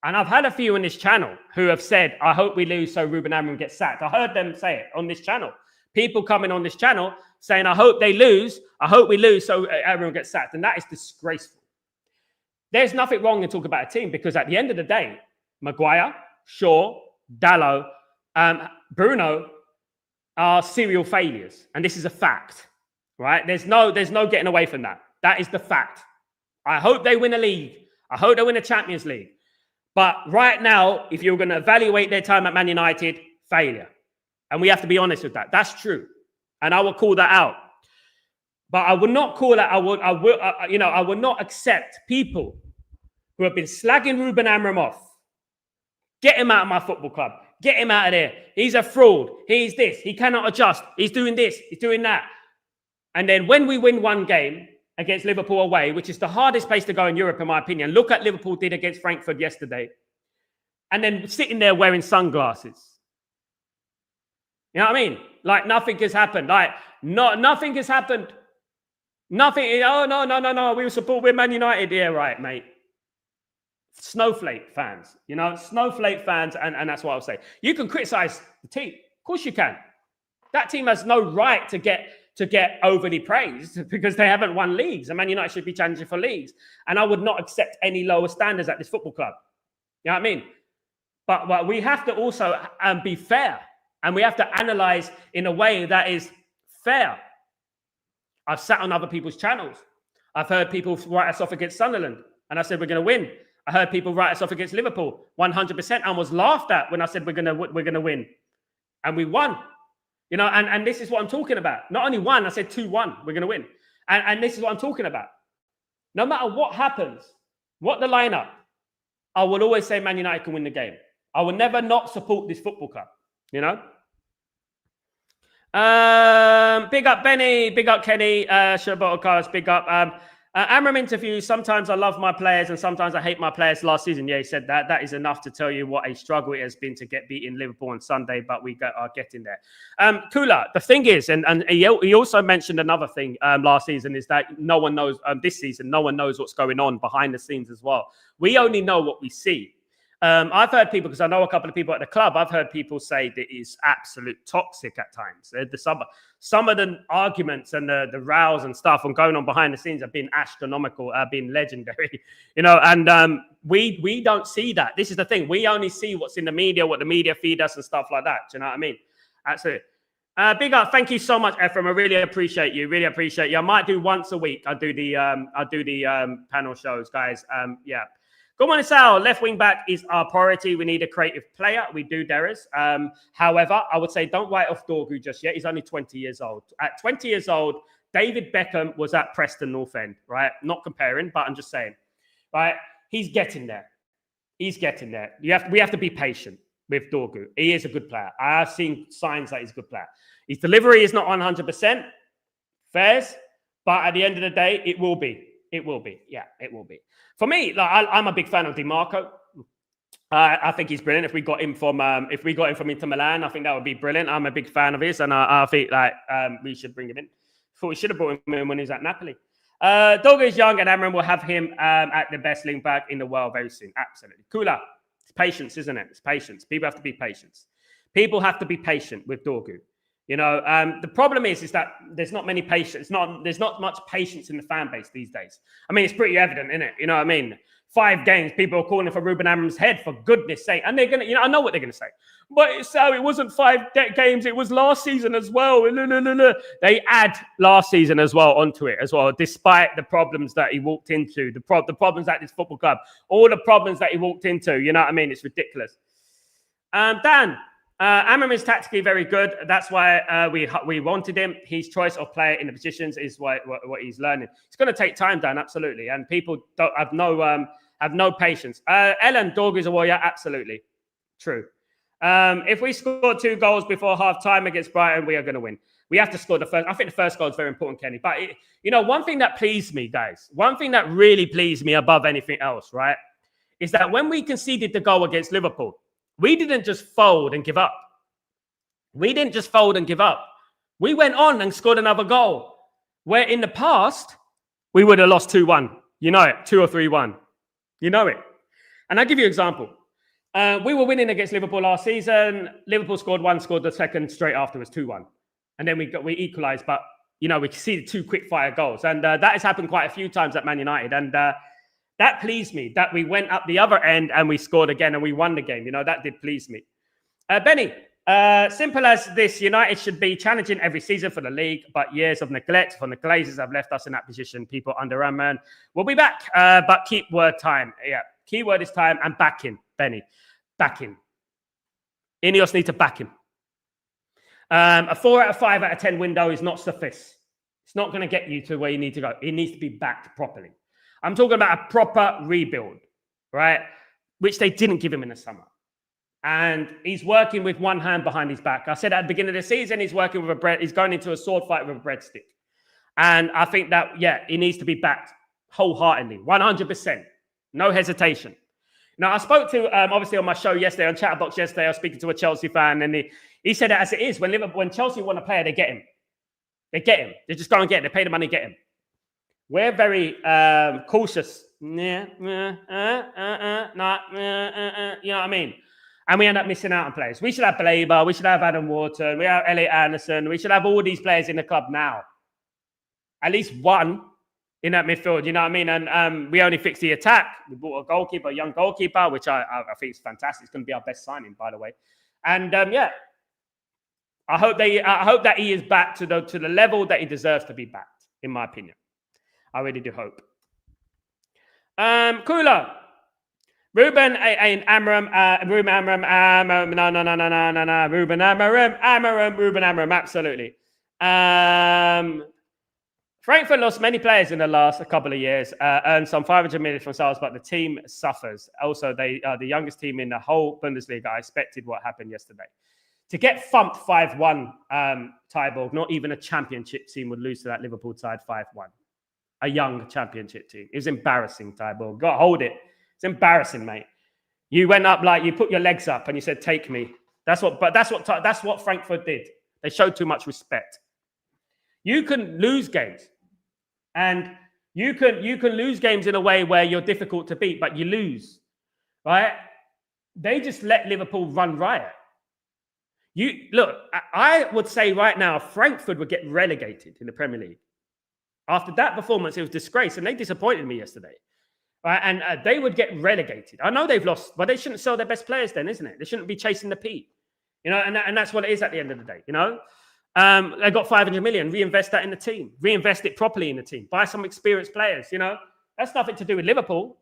And I've had a few on this channel who have said, I hope we lose so Ruben Amorim gets sacked. I heard them say it on this channel. People coming on this channel saying, I hope they lose. I hope we lose so everyone gets sacked. And that is disgraceful. There's nothing wrong in talking about a team because at the end of the day, Maguire, Shaw, Dalot, Bruno are serial failures. And this is a fact, right? There's no getting away from that. That is the fact. I hope they win a league. I hope they win a Champions League. But right now, if you're going to evaluate their time at Man United, failure. And we have to be honest with that. That's true. And I will call that out. But I will not call that. I will not accept people who have been slagging Ruben Amorim off. Get him out of my football club. Get him out of there. He's a fraud. He's this. He cannot adjust. He's doing this. He's doing that. And then when we win one game against Liverpool away, which is the hardest place to go in Europe, in my opinion, look at Liverpool did against Frankfurt yesterday. And then sitting there wearing sunglasses. You know what I mean? Like nothing has happened. Nothing has happened. Nothing. Oh, no. We will support. We're Man United. Yeah, right, mate. Snowflake fans. You know, snowflake fans. And that's what I'll say. You can criticize the team. Of course you can. That team has no right to get overly praised because they haven't won leagues. And Man United should be challenging for leagues. And I would not accept any lower standards at this football club. You know what I mean? But we have to also be fair. And we have to analyze in a way that is fair. I've sat on other people's channels. I've heard people write us off against Sunderland. And I said, we're going to win. I heard people write us off against Liverpool 100% and was laughed at when I said we're going to win. And we won. You know, and this is what I'm talking about. Not only one, I said 2-1. We're going to win. And this is what I'm talking about. No matter what happens, what the lineup, I will always say Man United can win the game. I will never not support this football club. You know? Big up Benny, big up Kenny, Shabbat Carlos, big up. Amram interview, sometimes I love my players and sometimes I hate my players last season. Yeah, he said that. That is enough to tell you what a struggle it has been to get beaten Liverpool on Sunday, but we are getting there. Kula, the thing is, and he also mentioned another thing last season, is that no one knows, this season, no one knows what's going on behind the scenes as well. We only know what we see. I've heard people, because I know a couple of people at the club, I've heard people say that it's absolute toxic at times. Some of the arguments and the rows and stuff and going on behind the scenes have been astronomical, have been legendary, and we don't see that. This is the thing. We only see what's in the media, what the media feed us and stuff like that. Do you know what I mean? That's it. Big up. Thank you so much, Ephraim. I really appreciate you. Really appreciate you. I might do once a week. I do the panel shows, guys. Yeah. Good morning, Sal. Left wing back is our priority. We need a creative player. We do, Darius. However, I would say don't write off Dorgu just yet. He's only 20 years old. At 20 years old, David Beckham was at Preston North End, right? Not comparing, but I'm just saying, right? He's getting there. He's getting there. We have to be patient with Dorgu. He is a good player. I have seen signs that he's a good player. His delivery is not 100%. Fairs, but at the end of the day, it will be. It will be. Yeah, it will be. For me, I'm a big fan of DiMarco. I think he's brilliant. If we got him from Inter Milan, I think that would be brilliant. I'm a big fan of his, and I think we should bring him in. Thought we should have brought him in when he was at Napoli. Dorgu is young, and Amram will have him at the best link back in the world very soon. Absolutely. Kula. It's patience, isn't it? It's patience. People have to be patient. People have to be patient with Dorgu. The problem is that there's not many patience. There's not much patience in the fan base these days. I mean, it's pretty evident, isn't it? You know what I mean? 5 games, people are calling for Ruben Amram's head, for goodness sake. And they're going to, I know what they're going to say. But it wasn't 5 games. It was last season as well. They add last season as well onto it as well, despite the problems that he walked into, the problems at this football club, all the problems that he walked into. You know what I mean? It's ridiculous. Dan. Amram is tactically very good. That's why we wanted him. His choice of player in the positions is what he's learning. It's going to take time, Dan, absolutely. And people don't have no patience. Ellen, Dorgu is a warrior, absolutely. True. If we score 2 goals before half-time against Brighton, we are going to win. We have to score the first. I think the first goal is very important, Kenny. But, one thing that pleased me, guys, one thing that really pleased me above anything else, right, is that when we conceded the goal against Liverpool, we didn't just fold and give up. We didn't just fold and give up. We went on and scored another goal. Where in the past, we would have lost 2-1. You know it, 2 or 3-1. You know it. And I'll give you an example. We were winning against Liverpool last season. Liverpool scored 1, scored the second straight afterwards, 2-1. And then we equalised, but, we conceded 2 quick-fire goals. And that has happened quite a few times at Man United. And that pleased me, that we went up the other end and we scored again and we won the game. That did please me. Benny, simple as this, United should be challenging every season for the league, but years of neglect from the Glazers have left us in that position. People under Amman will be back, but keep word time. Yeah, key word is time and back him, Benny. Back him. Ineos need to back him. A 4 out of 5 out of 10 window is not suffice. It's not going to get you to where you need to go. It needs to be backed properly. I'm talking about a proper rebuild, right? Which they didn't give him in the summer. And he's working with one hand behind his back. I said at the beginning of the season, he's working with he's going into a sword fight with a breadstick. And I think that, he needs to be backed wholeheartedly, 100%. No hesitation. Now, I spoke to, obviously on my show yesterday, on Chatterboxer yesterday, I was speaking to a Chelsea fan, and he said it as it is. When Chelsea want a player, they get him. They get him. They just go and get him. They pay the money, get him. We're very cautious. You know what I mean? And we end up missing out on players. We should have Blaber. We should have Adam Wharton. We have Elliot Anderson. We should have all these players in the club now. At least one in that midfield, you know what I mean? And we only fixed the attack. We bought a goalkeeper, a young goalkeeper, which I think is fantastic. It's going to be our best signing, by the way. And I hope that he is back to the level that he deserves to be backed, in my opinion. I really do hope. Cooler. Ruben and Amram. Ruben Amram. No. Ruben Amram. Absolutely. Frankfurt lost many players in the last couple of years, earned some 500 million from sales, but the team suffers. Also, they are the youngest team in the whole Bundesliga. I expected what happened yesterday. To get thumped 5-1, Tyborg, not even a championship team would lose to that Liverpool side 5-1. a young championship team. It was embarrassing, Tyborg. Got to hold it. It's embarrassing, mate. You went up like you put your legs up and you said, "Take me." That's what Frankfurt did. They showed too much respect. You can lose games, and you can lose games in a way where you're difficult to beat, but you lose, right? They just let Liverpool run riot. You look, I would say right now, Frankfurt would get relegated in the Premier League. After that performance, it was disgrace, and they disappointed me yesterday. Right? And they would get relegated. I know they've lost, but they shouldn't sell their best players then, isn't it? They shouldn't be chasing the P. And that's what it is at the end of the day, They got 500 million, reinvest that in the team, reinvest it properly in the team, buy some experienced players, That's nothing to do with Liverpool.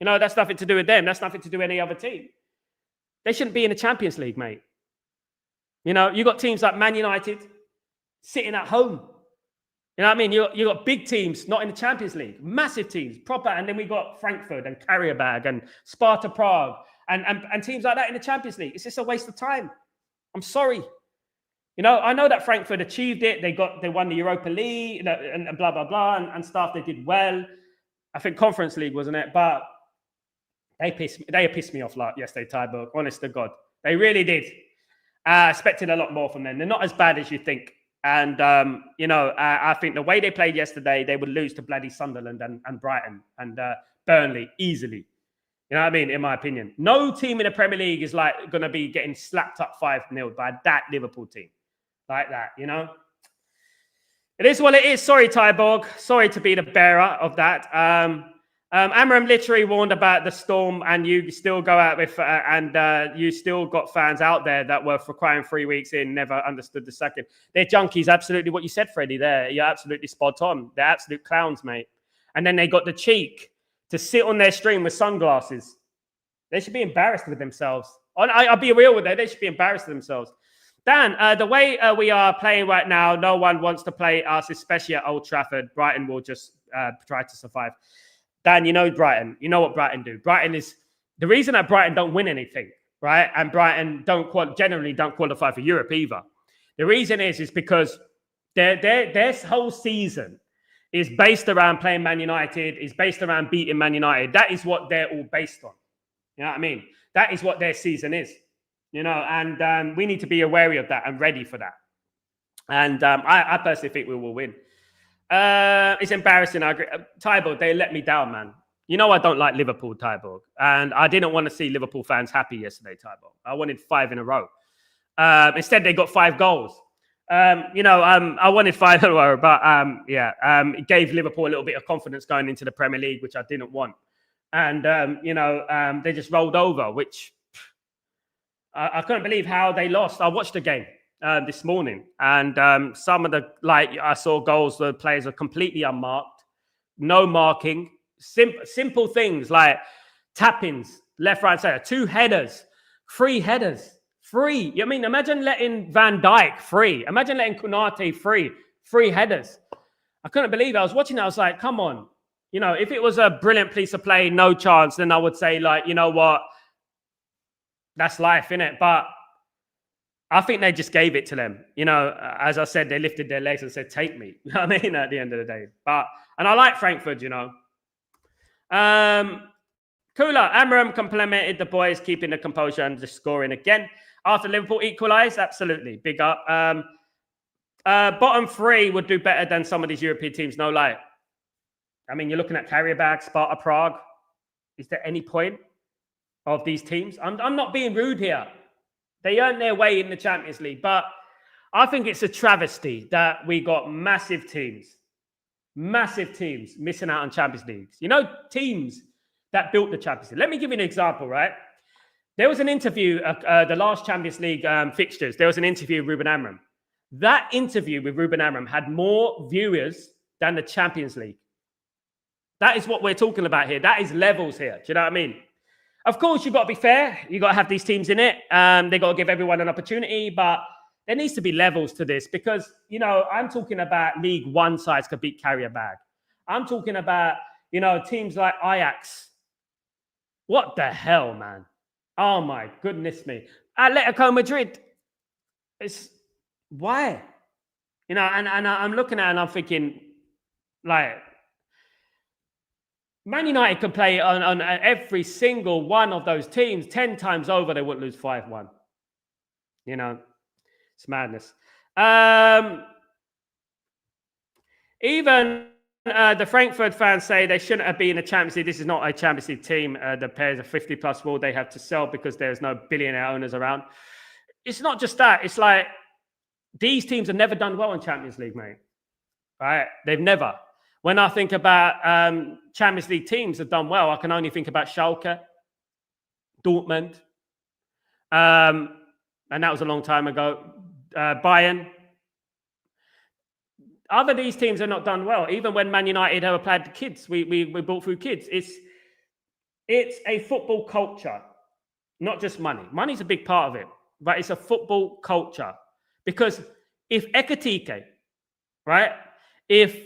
That's nothing to do with them. That's nothing to do with any other team. They shouldn't be in the Champions League, mate. You got teams like Man United sitting at home. You know what I mean? You got big teams not in the Champions League, massive teams, proper. And then we got Frankfurt and Karabakh and Sparta Prague and teams like that in the Champions League. It's just a waste of time. I'm sorry. I know that Frankfurt achieved it. They won the Europa League and blah, blah, blah and stuff. They did well. I think Conference League, wasn't it? But they pissed me off like yesterday, Tyburg. Honest to God. They really did. I expected a lot more from them. They're not as bad as you think. And, I think the way they played yesterday, they would lose to bloody Sunderland and Brighton and Burnley easily. You know what I mean? In my opinion. No team in the Premier League is like going to be getting slapped up 5-0 by that Liverpool team. Like that, It is what it is. Sorry, Tyborg. Sorry to be the bearer of that. Amram literally warned about the storm, and you still go out with, you still got fans out there that were for crying 3 weeks in, never understood the second. They're junkies, absolutely what you said, Freddie, there. You're absolutely spot on. They're absolute clowns, mate. And then they got the cheek to sit on their stream with sunglasses. They should be embarrassed with themselves. I'll be real with that. They should be embarrassed with themselves. Dan, the way we are playing right now, no one wants to play us, especially at Old Trafford. Brighton will just try to survive. Dan, Brighton. You know what Brighton do. Brighton is the reason that Brighton don't win anything, right? And Brighton generally don't qualify for Europe either. The reason is because their whole season is based around playing Man United, is based around beating Man United. That is what they're all based on. You know what I mean? That is what their season is. And we need to be wary of that and ready for that. And I personally think we will win. It's embarrassing. I agree. Tyborg, they let me down, man. I don't like Liverpool, Tyborg. And I didn't want to see Liverpool fans happy yesterday, Tyborg. I wanted 5 in a row. Instead, they got 5 goals. I wanted 5 in a row, but it gave Liverpool a little bit of confidence going into the Premier League, which I didn't want. And, they just rolled over, which I couldn't believe how they lost. I watched the game this morning, and some of I saw goals where players are completely unmarked, no marking, simple things like tap-ins, left, right, center, 2 headers, 3 headers, free. I mean, imagine letting Van Dijk free. Imagine letting Konate free, 3 headers. I couldn't believe it. I was watching it. I was like, come on. If it was a brilliant piece of play, no chance, then I would say, you know what? That's life, innit? But I think they just gave it to them. As I said, they lifted their legs and said, take me. You know what I mean? At the end of the day. And I like Frankfurt, Cooler, Amram complimented the boys, keeping the composure and just scoring again. After Liverpool equalised, absolutely. Big up. Bottom 3 would do better than some of these European teams, no lie. I mean, you're looking at Karabakh, Sparta Prague. Is there any point of these teams? I'm not being rude here. They earned their way in the Champions League, but I think it's a travesty that we got massive teams missing out on Champions Leagues. Teams that built the Champions League. Let me give you an example, right? There was an interview, the last Champions League fixtures, there was an interview with Ruben Amram. That interview with Ruben Amram had more viewers than the Champions League. That is what we're talking about here. That is levels here. Do you know what I mean? Of course, you've got to be fair. You've got to have these teams in it. They've got to give everyone an opportunity. But there needs to be levels to this because, I'm talking about League One sides could beat Karabakh. I'm talking about, teams like Ajax. What the hell, man? Oh, my goodness me. Atletico Madrid. Why? And I'm looking at it and I'm thinking, Man United can play on every single one of those teams 10 times over. They wouldn't lose 5-1. You know, it's madness. Even the Frankfurt fans say they shouldn't have been in the Champions League. This is not a Champions League team. The players are 50+ rule they have to sell because there's no billionaire owners around. It's not just that. It's like these teams have never done well in Champions League, mate. Right? They've never. When I think about Champions League teams that have done well, I can only think about Schalke, Dortmund, and that was a long time ago. Bayern. Other these teams have not done well. Even when Man United have applied to kids, we brought through kids. It's a football culture, not just money. Money's a big part of it, but it's a football culture. Because if Ekatike, right, if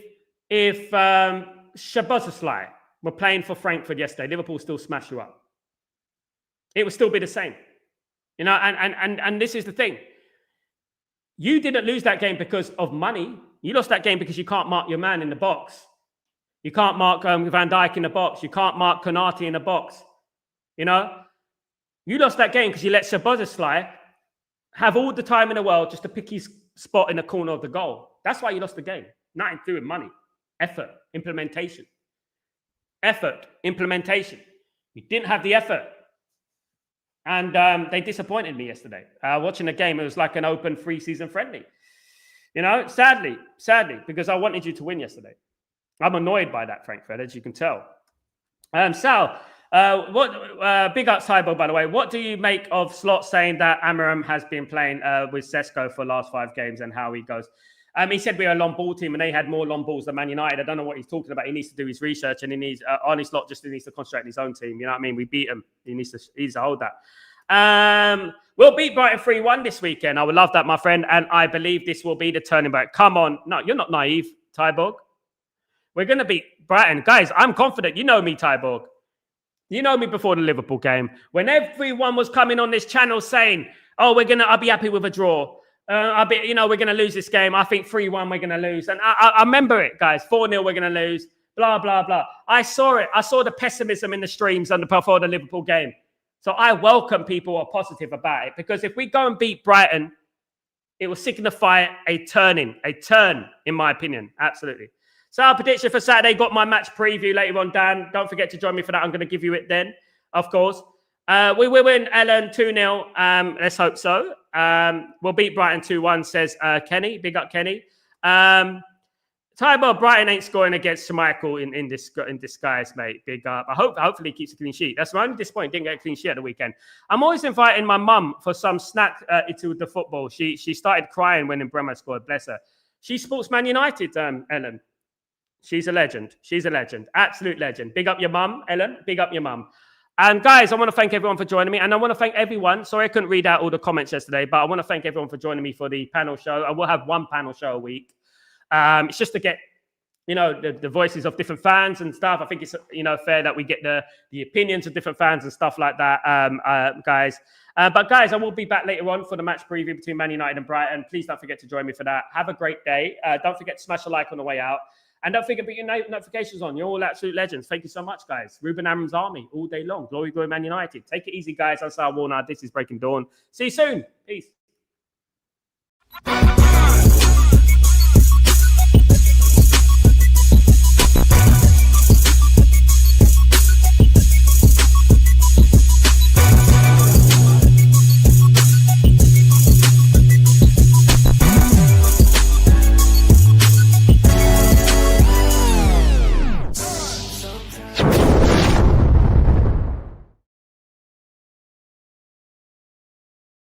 Szoboszlai were playing for Frankfurt yesterday, Liverpool still smash you up. It would still be the same. You know, and this is the thing. You didn't lose that game because of money. You lost that game because you can't mark your man in the box. You can't mark Van Dijk in the box. You can't mark Konate in the box. You know? You lost that game because you let Szoboszlai have all the time in the world just to pick his spot in the corner of the goal. That's why you lost the game. Nothing to do with money. Effort. Implementation. Effort. Implementation. You didn't have the effort. And they disappointed me yesterday. Watching the game, it was like an open pre-season friendly. You know, sadly, because I wanted you to win yesterday. I'm annoyed by that, Frankfurt, as you can tell. Sal, big up Cyborg, by the way. What do you make of Slot saying that Amarim has been playing with Sesko for the last 5 games and how he goes? He said we're a long ball team and they had more long balls than Man United. I don't know what he's talking about. He needs to do his research and he needs, Arne Slot just needs to concentrate on his own team. You know what I mean? We beat him. He needs to hold that. We'll beat Brighton 3-1 this weekend. I would love that, my friend. And I believe this will be the turning point. Come on. No, you're not naive, Tyborg. We're going to beat Brighton. Guys, I'm confident. You know me, Tyborg. You know me before the Liverpool game. When everyone was coming on this channel saying, oh, I'll be happy with a draw. We're going to lose this game. I think 3-1 we're going to lose. And I remember it, guys. 4-0 we're going to lose. Blah, blah, blah. I saw it. I saw the pessimism in the streams before the Liverpool game. So I welcome people who are positive about it because if we go and beat Brighton, it will signify a turn, in my opinion. Absolutely. So our prediction for Saturday, got my match preview later on, Dan. Don't forget to join me for that. I'm going to give you it then, of course. We will win Ellen 2-0. Let's hope so. We'll beat Brighton 2-1, says Kenny. Big up, Kenny. Tybo, Brighton ain't scoring against Schmeichel in disguise, mate. Big up. Hopefully he keeps a clean sheet. That's my only disappointment. Didn't get a clean sheet at the weekend. I'm always inviting my mum for some snack into the football. She started crying when Bremer scored. Bless her. She supports Man United, Ellen. She's a legend. Absolute legend. Big up your mum, Ellen. Big up your mum. And guys, I want to thank everyone for joining me. And I want to thank everyone. Sorry I couldn't read out all the comments yesterday, but I want to thank everyone for joining me for the panel show. I will have one panel show a week. It's just to get, the voices of different fans and stuff. I think it's, fair that we get the opinions of different fans and stuff like that, guys. But guys, I will be back later on for the match preview between Man United and Brighton. Please don't forget to join me for that. Have a great day. Don't forget to smash a like on the way out. And don't forget to put your notifications on. You're all absolute legends. Thank you so much, guys. Ruben Amram's Army all day long. Glory, glory, Man United. Take it easy, guys. I'm Sal Warner. This is Breaking Dawn. See you soon. Peace.